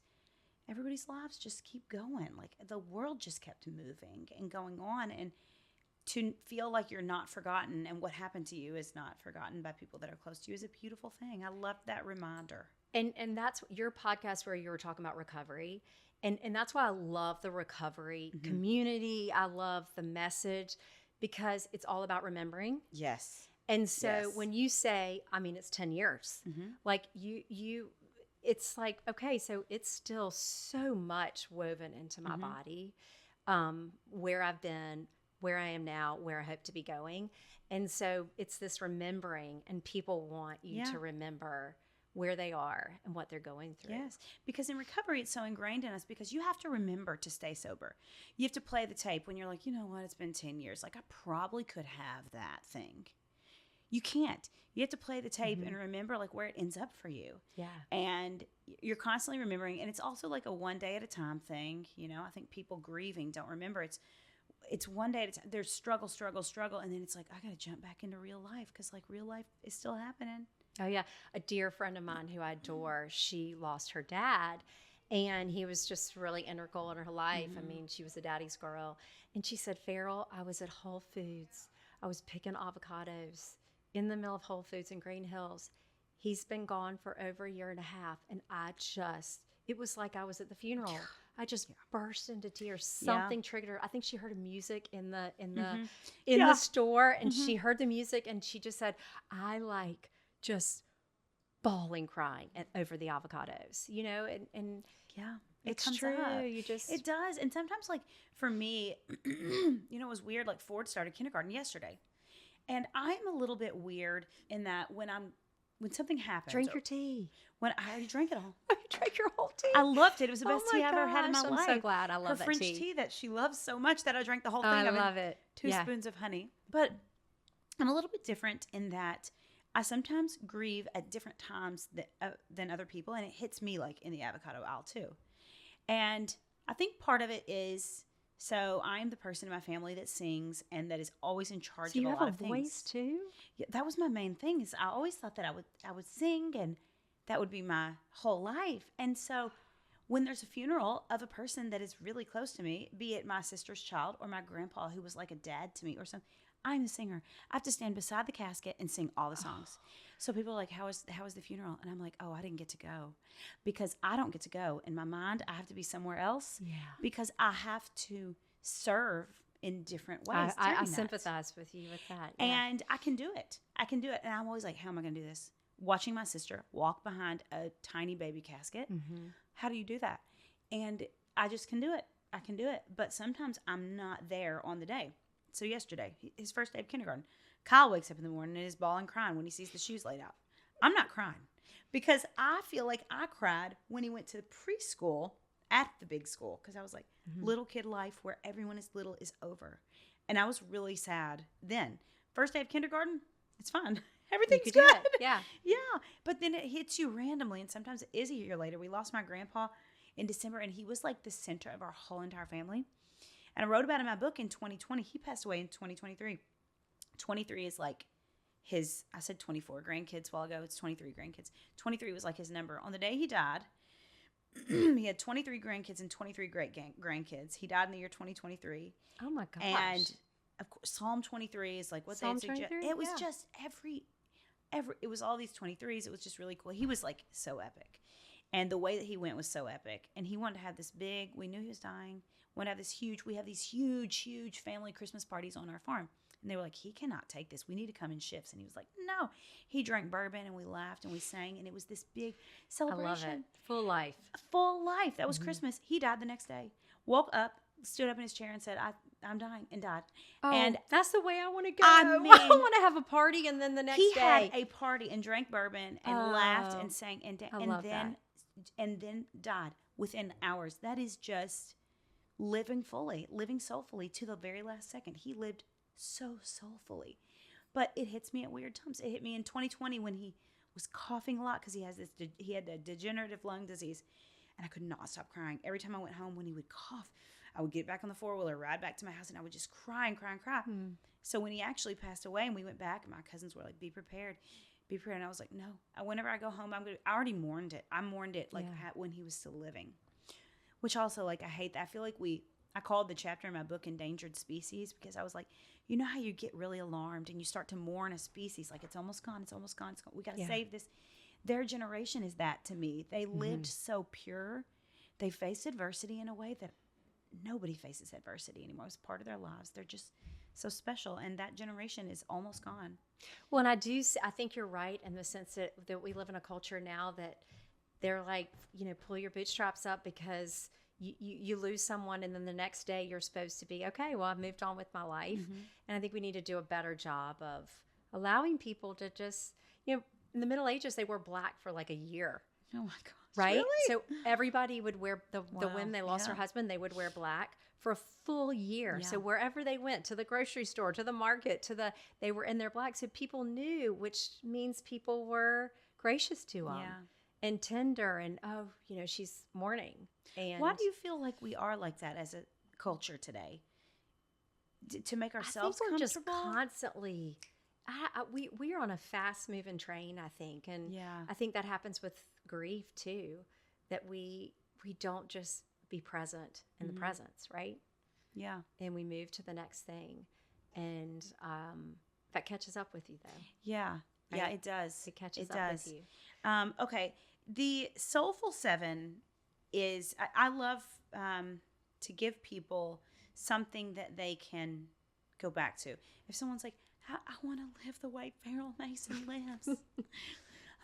everybody's lives just keep going. Like the world just kept moving and going on, and to feel like you're not forgotten and what happened to you is not forgotten by people that are close to you is a beautiful thing. I love that reminder. And that's your podcast where you were talking about recovery And that's why I love the recovery community. I love the message because it's all about remembering. Yes. And so Yes. when you say, I mean, it's 10 years, like it's like, okay, so it's still so much woven into my body, where I've been, where I am now, where I hope to be going. And so it's this remembering, and people want you to remember where they are and what they're going through. Yes, because in recovery, it's so ingrained in us because you have to remember to stay sober. You have to play the tape when you're like, you know what, it's been 10 years. Like, I probably could have that thing. You can't. You have to play the tape and remember like where it ends up for you. Yeah. And you're constantly remembering. And it's also like a one day at a time thing. You know, I think people grieving don't remember. It's one day at a time. There's struggle. And then it's like, I got to jump back into real life because like real life is still happening. Oh, yeah. A dear friend of mine who I adore, she lost her dad, and he was just really integral in her life. I mean, she was a daddy's girl. And she said, Farrell, I was at Whole Foods. I was picking avocados in the middle of Whole Foods in Green Hills. He's been gone for over a year and a half. And it was like I was at the funeral. I just burst into tears. Something triggered her. I think she heard music in the store, and she heard the music, and she just said, I like just bawling, crying over the avocados, you know, and yeah, it's comes true. up. It does. And sometimes like for me, you know, it was weird. Like Ford started kindergarten yesterday, and I'm a little bit weird in that when something happens, drink your tea. When I already drank it all. You drank your whole tea. I loved it. It was the best my tea I've ever had in my gosh, life. I'm so glad. I love her that French tea. that she loves so much that I drank the whole thing. I love it. 2 spoons of honey. But I'm a little bit different in that I sometimes grieve at different times than other people, and it hits me like in the avocado aisle too. And I think part of it is, so I am the person in my family that sings and that is always in charge of a lot of things. You have a voice too? Yeah, that was my main thing. Is I always thought that I would sing, and that would be my whole life. And so when there's a funeral of a person that is really close to me, be it my sister's child or my grandpa who was like a dad to me or something, I'm the singer. I have to stand beside the casket and sing all the songs. So people are like, how was the funeral? And I'm like, oh, I didn't get to go because I don't get to go. In my mind, I have to be somewhere else because I have to serve in different ways. I sympathize with you with that. Yeah. And I can do it. And I'm always like, how am I going to do this? Watching my sister walk behind a tiny baby casket. How do you do that? And I just can do it. I can do it. But sometimes I'm not there on the day. So yesterday, his first day of kindergarten, Kyle wakes up in the morning and is bawling crying when he sees the shoes laid out. I'm not crying because I feel like I cried when he went to preschool at the big school because I was like, little kid life where everyone is little is over. And I was really sad then. First day of kindergarten, it's fine. Everything's good. Yeah. Yeah. But then it hits you randomly. And sometimes it is a year later. We lost my grandpa in December, and he was like the center of our whole entire family. And I wrote about it in my book in 2020. He passed away in 2023. 23 is like I said 24 grandkids a while ago. It's 23 grandkids. 23 was like his number. On the day he died, he had 23 grandkids and 23 great grandkids. He died in the year 2023. Oh my gosh. And of course, Psalm 23 is like what Psalm they suggest. 23? It was just it was all these 23s. It was just really cool. He was like so epic. And the way that he went was so epic. And he wanted to have this big, we knew he was dying. We have these huge family Christmas parties on our farm. And they were like, he cannot take this. We need to come in shifts. And he was like, no. He drank bourbon and we laughed and we sang. And it was this big celebration. I love it. Full life. Full life. That was Christmas. He died the next day. Woke up, stood up in his chair and said, I'm dying, and died. Oh, and that's the way I want to go. I mean, I want to have a party and then the next day. He had a party and drank bourbon and laughed and sang and then died within hours. That is just living soulfully to the very last second. He lived so soulfully. But it hits me at weird times. It hit me in 2020 when he was coughing a lot because he had a degenerative lung disease, and I could not stop crying. Every time I went home, when he would cough, I would get back on the four-wheeler, ride back to my house, and I would just cry and cry and cry. So when he actually passed away and we went back, my cousins were like, be prepared. And I was like, no. Whenever I go home, I already mourned it. I mourned it when he was still living. Which also, like, I hate that. I feel like I called the chapter in my book Endangered Species because I was like, you know how you get really alarmed and you start to mourn a species, like it's almost gone. We got to save this. Their generation is that to me. They lived so pure they faced adversity in a way that nobody faces adversity anymore. It's part of their lives. They're just so special. And that generation is almost gone. Well, and I think you're right in the sense that we live in a culture now that they're like, pull your bootstraps up because you lose someone and then the next day you're supposed to be, okay, well, I've moved on with my life. And I think we need to do a better job of allowing people to just, in the Middle Ages, they wore black for like a year. Oh my gosh. Right? Really? So everybody would wear the when they lost Yeah. their husband, they would wear black for a full year. Yeah. So wherever they went, to the grocery store, to the market, they were in their black. So people knew, which means people were gracious to them and tender and, she's mourning. And why do you feel like we are like that as a culture today? To make ourselves I think we're comfortable? just constantly... we are on a fast moving train, I think. And I think that happens with grief too, that we don't just be present in the presence, right? Yeah. And we move to the next thing. And that catches up with you though. Yeah. Right? Yeah, it does. It catches up with you. Okay. The Soulful 7 is, I love to give people something that they can go back to. If someone's like, I want to live the way Farrell Mason lives.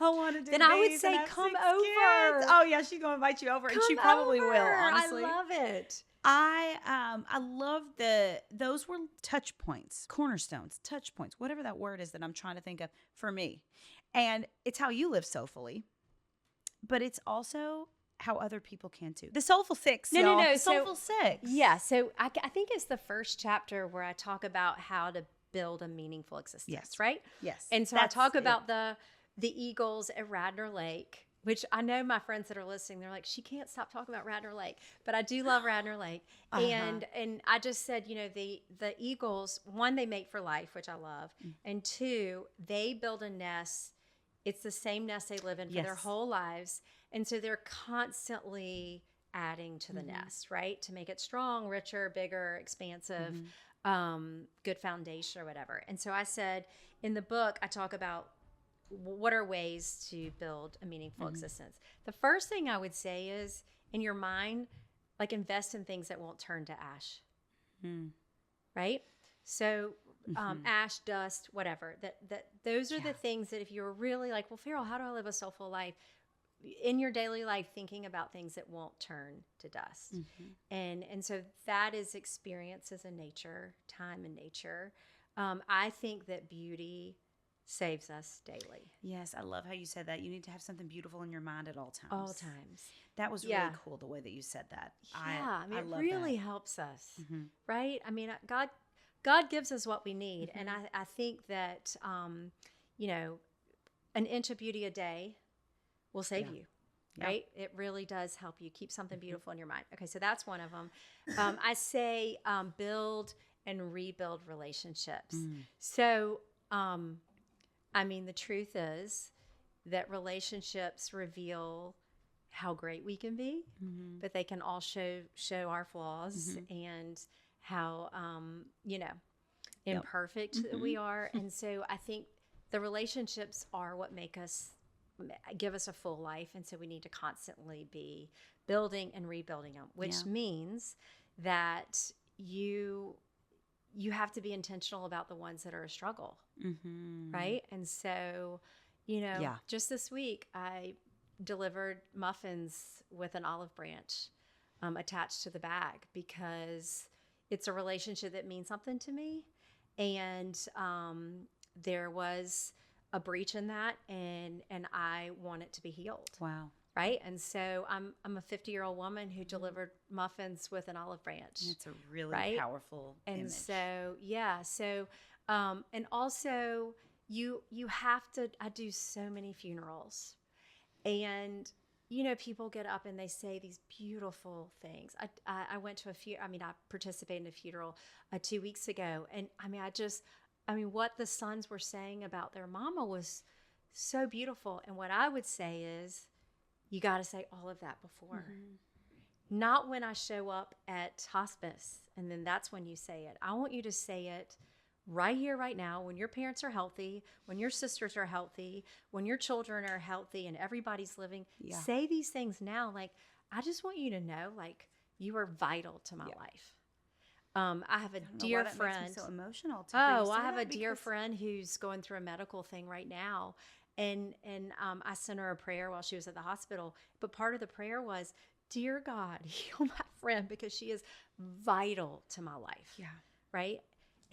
I want to do Then these I would say, and have come 6 over. kids. Oh yeah, she's gonna invite you over, and she probably will. Honestly, I love it. I love those were touch points, cornerstones, touch points, whatever that word is that I'm trying to think of for me, and it's how you live soulfully, but it's also how other people can too. The Soulful 6. No. The Soulful 6. Yeah. So I think it's the first chapter where I talk about how to build a meaningful existence. Yes. Right. Yes. And so I talk about the eagles at Radnor Lake, which I know my friends that are listening, they're like, she can't stop talking about Radnor Lake, but I do love Radnor Lake. And I just said, the eagles, one, they mate for life, which I love. And two, they build a nest. It's the same nest they live in for their whole lives. And so they're constantly adding to the nest, right? To make it strong, richer, bigger, expansive, good foundation or whatever. And so I said, in the book, I talk about what are ways to build a meaningful existence. The first thing I would say is, in your mind, like, invest in things that won't turn to ash, right? So ash, dust, whatever, that those are the things that if you're really like, well, Farrell, how do I live a soulful life? In your daily life, thinking about things that won't turn to dust. And so that is experiences in nature, time in nature. I think that beauty saves us daily. Yes, I love how you said that. You need to have something beautiful in your mind at all times. All times. That was really cool, the way that you said that. Yeah, I mean, it love really that. helps us, right? I mean, God gives us what we need. And I think that, an inch of beauty a day will save you, right? It really does help you keep something beautiful in your mind. Okay, so that's one of them. I say build and rebuild relationships. So, the truth is that relationships reveal how great we can be, but they can all show our flaws and how, imperfect that we are. And so I think the relationships are what give us a full life. And so we need to constantly be building and rebuilding them, which means that you have to be intentional about the ones that are a struggle. Right. And so, just this week, I delivered muffins with an olive branch attached to the bag because it's a relationship that means something to me. And there was a breach in that, and I want it to be healed. Wow. Right. And so I'm a 50-year-old woman who delivered muffins with an olive branch. It's a really powerful and image. So, and also you have to, I do so many funerals, and, people get up and they say these beautiful things. I went to I participated in a funeral 2 weeks ago, and what the sons were saying about their mama was so beautiful. And what I would say is, you got to say all of that before. Not when I show up at hospice, and then that's when you say it. I want you to say it right here, right now, when your parents are healthy, when your sisters are healthy, when your children are healthy and everybody's living. Say these things now. Like, I just want you to know, like, you are vital to my life. I have a I don't know dear why that friend. makes me so emotional to hear you say I have that a dear because- friend who's going through a medical thing right now. And I sent her a prayer while she was at the hospital. But part of the prayer was, dear God, heal my friend because she is vital to my life. Yeah. Right?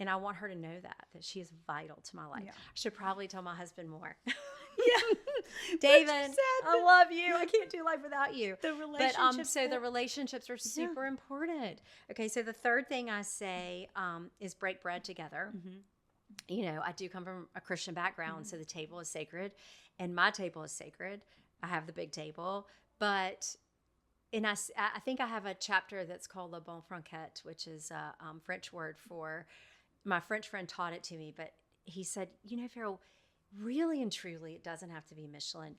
And I want her to know that she is vital to my life. Yeah. I should probably tell my husband more. Yeah. David, I love you. I can't do life without you. The But relationships. so the relationships are super important. Okay, so the third thing I say is break bread together. Mm-hmm. You know, I do come from a Christian background, so the table is sacred, and my table is sacred. I have the big table, but and I think I have a chapter that's called Le Bon Franquette, which is a French word for, my French friend taught it to me, but he said, you know, Farrell, really and truly, it doesn't have to be Michelin.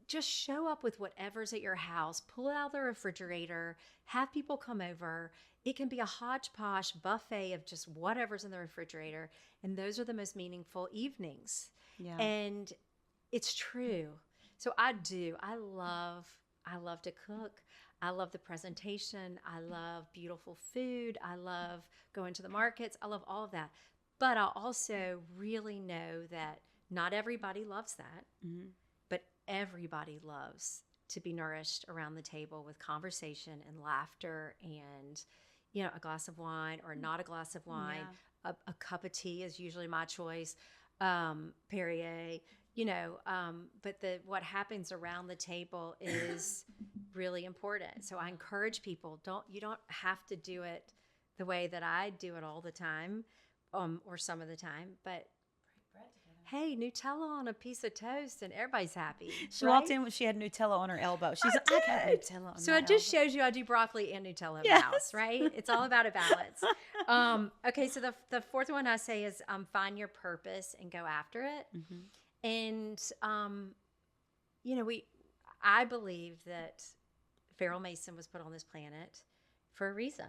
Just show up with whatever's at your house, pull it out of the refrigerator, have people come over. It can be a hodgepodge buffet of just whatever's in the refrigerator. And those are the most meaningful evenings. Yeah. And it's true. So I love to cook. I love the presentation. I love beautiful food. I love going to the markets. I love all of that. But I also really know that not everybody loves that. Mm-hmm. But everybody loves to be nourished around the table with conversation and laughter and, you know, a glass of wine or not a glass of wine. Yeah. A cup of tea is usually my choice. Perrier, you know, but what happens around the table is really important. So I encourage people, you don't have to do it the way that I do it all the time, or some of the time, but hey, Nutella on a piece of toast and everybody's happy. She walked in when she had Nutella on her elbow. She's like, I got Nutella on So my it just elbow. shows you I do broccoli and Nutella in Yes. my house, right? It's all about a balance. Okay, so the fourth one I say is find your purpose and go after it. Mm-hmm. And, you know, I believe that Farrell Mason was put on this planet for a reason.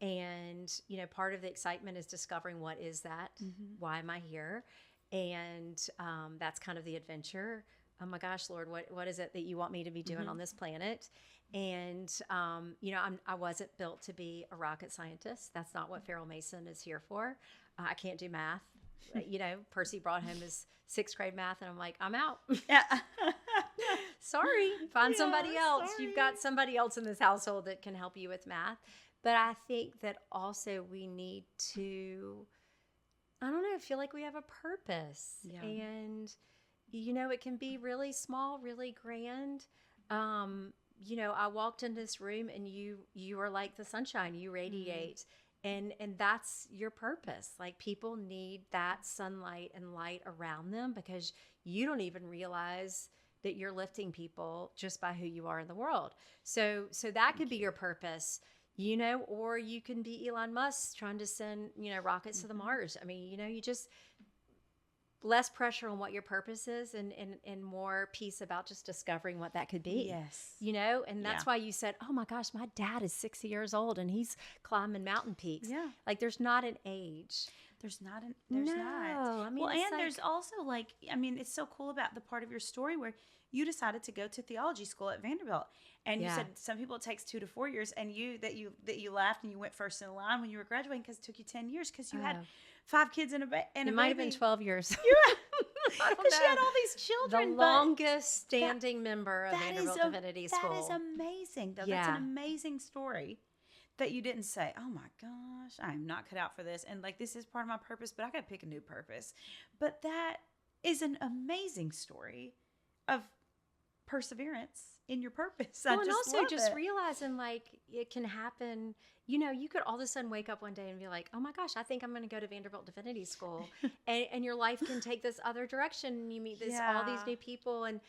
And, you know, part of the excitement is discovering what is that? Mm-hmm. Why am I here? And that's kind of the adventure. Oh my gosh, Lord, what is it that you want me to be doing on this planet? And, you know, I wasn't built to be a rocket scientist. That's not what Farrell Mason is here for. I can't do math. You know, Percy brought home his 6th grade math, and I'm like, I'm out. Yeah. Sorry, find Yeah, somebody else. sorry. You've got somebody else in this household that can help you with math. But I think that also we need to, I don't know, feel like we have a purpose. Yeah. And, you know, it can be really small, really grand. You know, I walked in this room and you are like the sunshine, you radiate. And that's your purpose. Like, people need that sunlight and light around them because you don't even realize that you're lifting people just by who you are in the world. So that could be your purpose. You know, or you can be Elon Musk trying to send, you know, rockets to the Mars. I mean, you know, you just less pressure on what your purpose is and more peace about just discovering what that could be. Yes. You know, and that's Yeah. why you said, oh my gosh, my dad is 60 years old and he's climbing mountain peaks. Yeah. Like, there's not an age. There's not. I mean, Well, it's and like- there's also like, I mean, it's so cool about the part of your story where you decided to go to theology school at Vanderbilt, and you Yeah. said some people it takes 2 to 4 years, and you laughed and you went first in line when you were graduating because it took you 10 years because you had Oh. 5 kids and a It might have been 12 years. I don't because she had know. all these The children. longest standing member of but that is Vanderbilt Divinity School. That is amazing, though. That's Yeah. an amazing story. That you didn't say, oh my gosh, I'm not cut out for this. And like, this is part of my purpose, but I got to pick a new purpose. But that is an amazing story of perseverance in your purpose. Well, I and just also love just it. realizing like it can happen. You know, you could all of a sudden wake up one day and be like, oh my gosh, I think I'm going to go to Vanderbilt Divinity School. and your life can take this other direction. And you meet all these Yeah. new people. And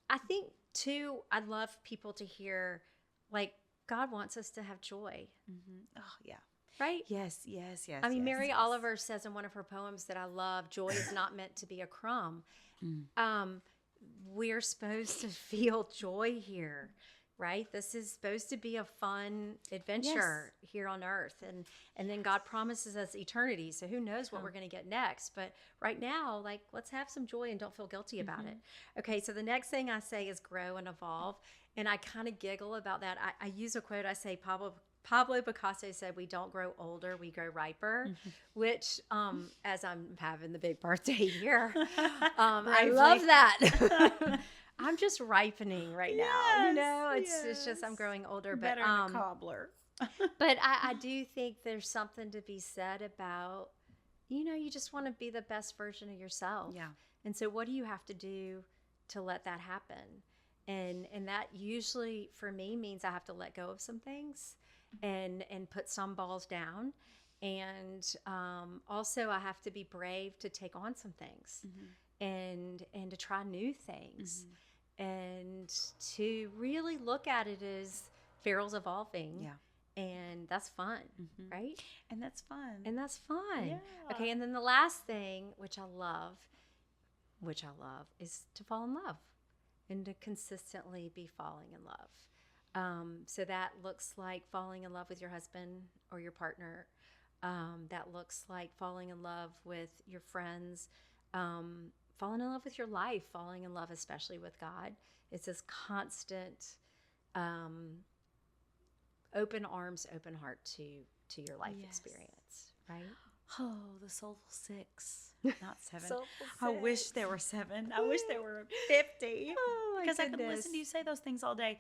I think too, I'd love people to hear like God wants us to have joy, Oh, yeah. right? Yes. I mean, yes, Mary yes. Oliver says in one of her poems that I love, joy is not meant to be a crumb. We're supposed to feel joy here, right? This is supposed to be a fun adventure here on earth. And then God promises us eternity. So who knows what we're going to get next. But right now, like, let's have some joy and don't feel guilty about it. Okay, so the next thing I say is grow and evolve. And I kind of giggle about that. I use a quote. I say, Pablo Picasso said, "We don't grow older, we grow riper," which, as I'm having the big birthday here, I love that. I'm just ripening right now. You know, it's just I'm growing older, better but than a cobbler. but I do think there's something to be said about, you just want to be the best version of yourself. Yeah. And so what do you have to do to let that happen? And that usually for me means I have to let go of some things and put some balls down. And also I have to be brave to take on some things and to try new things and to really look at it as Farrell's evolving. Yeah. And that's fun, right? And that's fun. Yeah. Okay, and then the last thing, which I love, is to fall in love and to consistently be falling in love. So that looks like falling in love with your husband or your partner. That looks like falling in love with your friends, falling in love with your life, falling in love especially with God. It's this constant open arms, open heart to your life experience, right? Oh, the Soulful 6, not 7. Soulful I wish there were 7. I wish there were 50. Oh, my because I goodness. could listen to you say those things all day.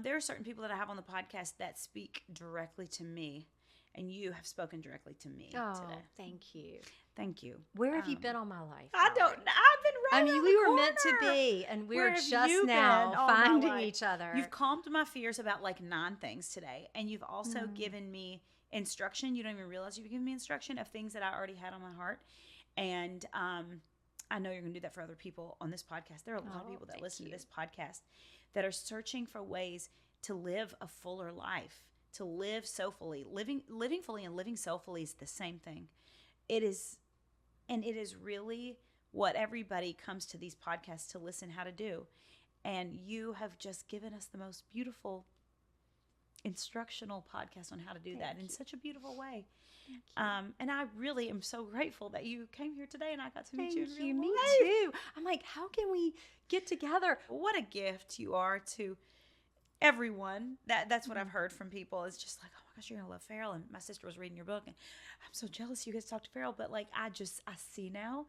There are certain people that I have on the podcast that speak directly to me, and you have spoken directly to me today. Thank you. Thank you. Where have you been all my life? I don't know. I've been right I mean, around we the were meant to corner. be, and Where we're have just you now been all my finding life? each other. You've calmed my fears about like 9 things today, and you've also given me instruction. You don't even realize you've given me instruction of things that I already had on my heart. And I know you're going to do that for other people on this podcast. There are a lot of people that listen to this podcast that are searching for ways to live a fuller life, to live soulfully. Living fully and living soulfully is the same thing. It is, and it is really what everybody comes to these podcasts to listen how to do. And you have just given us the most beautiful instructional podcast on how to do that in such a beautiful way. And I really am so grateful that you came here today and I got to meet you. Thank you. Me too. I'm like, how can we get together? What a gift you are to everyone. That's what I've heard from people. It's just like, oh my gosh, you're gonna love Farrell. And my sister was reading your book, and I'm so jealous you get to talk to Farrell. But like, I see now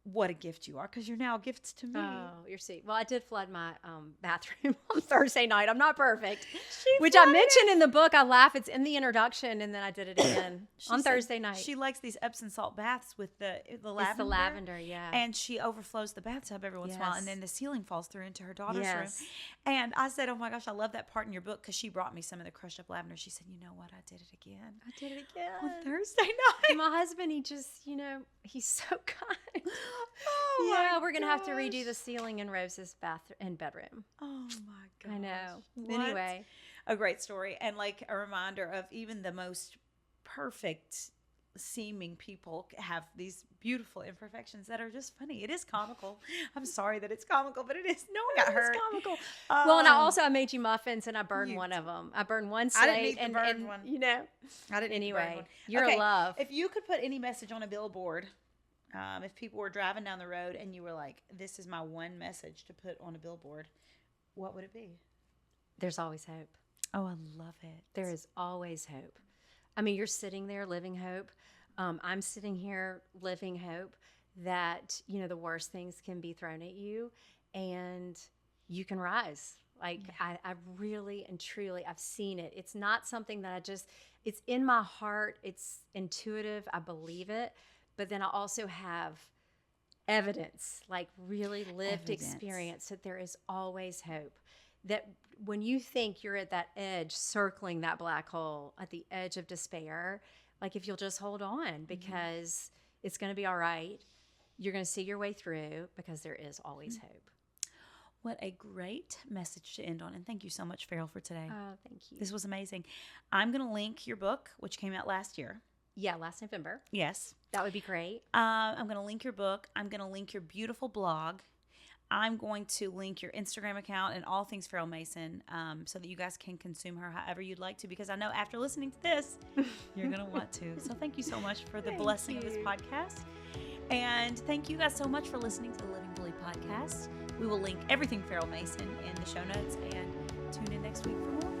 what a gift you are, because you're now gifts to me. Oh, you're sweet. Well, I did flood my bathroom on Thursday night. I'm not perfect, which flooded I mentioned in the book. I laugh. It's in the introduction, and then I did it again on Thursday night. She likes these Epsom salt baths with the lavender. It's the lavender, yeah. And she overflows the bathtub every once in a while, and then the ceiling falls through into her daughter's room. Yes. And I said, oh my gosh, I love that part in your book, because she brought me some of the crushed up lavender. She said, you know what? I did it again. I did it again On Thursday night. My husband, he just, he's so kind. Oh Yeah, my we're gonna have to redo gosh. the ceiling in Rose's bathroom and bedroom. Oh my gosh. I know. What Anyway, a great story, and like a reminder of even the most perfect seeming people have these beautiful imperfections that are just funny. It is comical. I'm sorry that it's comical, but it is. No one got hurt. it's comical. Well, and I made you muffins, and I burned one of them. I burned one slate, I didn't eat the burned one. I I didn't eat the burned anyway, one. you're Okay, a love. If you could put any message on a billboard, if people were driving down the road and you were like, this is my one message to put on a billboard, what would it be? There's always hope. Oh, I love it. There is always hope. I mean, you're sitting there living hope. I'm sitting here living hope that, the worst things can be thrown at you and you can rise. Like, I really and truly, I've seen it. It's not something that it's in my heart. It's intuitive. I believe it. But then I also have evidence, like really lived experience, that there is always hope. That when you think you're at that edge, circling that black hole at the edge of despair, like if you'll just hold on, because it's going to be all right. You're going to see your way through, because there is always hope. What a great message to end on. And thank you so much, Farrell, for today. Oh, thank you. This was amazing. I'm going to link your book, which came out last year. Yeah, last November. Yes. That would be great. I'm going to link your book. I'm going to link your beautiful blog. I'm going to link your Instagram account and all things Farrell Mason, so that you guys can consume her however you'd like to, because I know after listening to this, you're going to want to. So thank you so much for the blessing of this podcast. And thank you guys so much for listening to the Living Fully podcast. We will link everything Farrell Mason in the show notes, and tune in next week for more.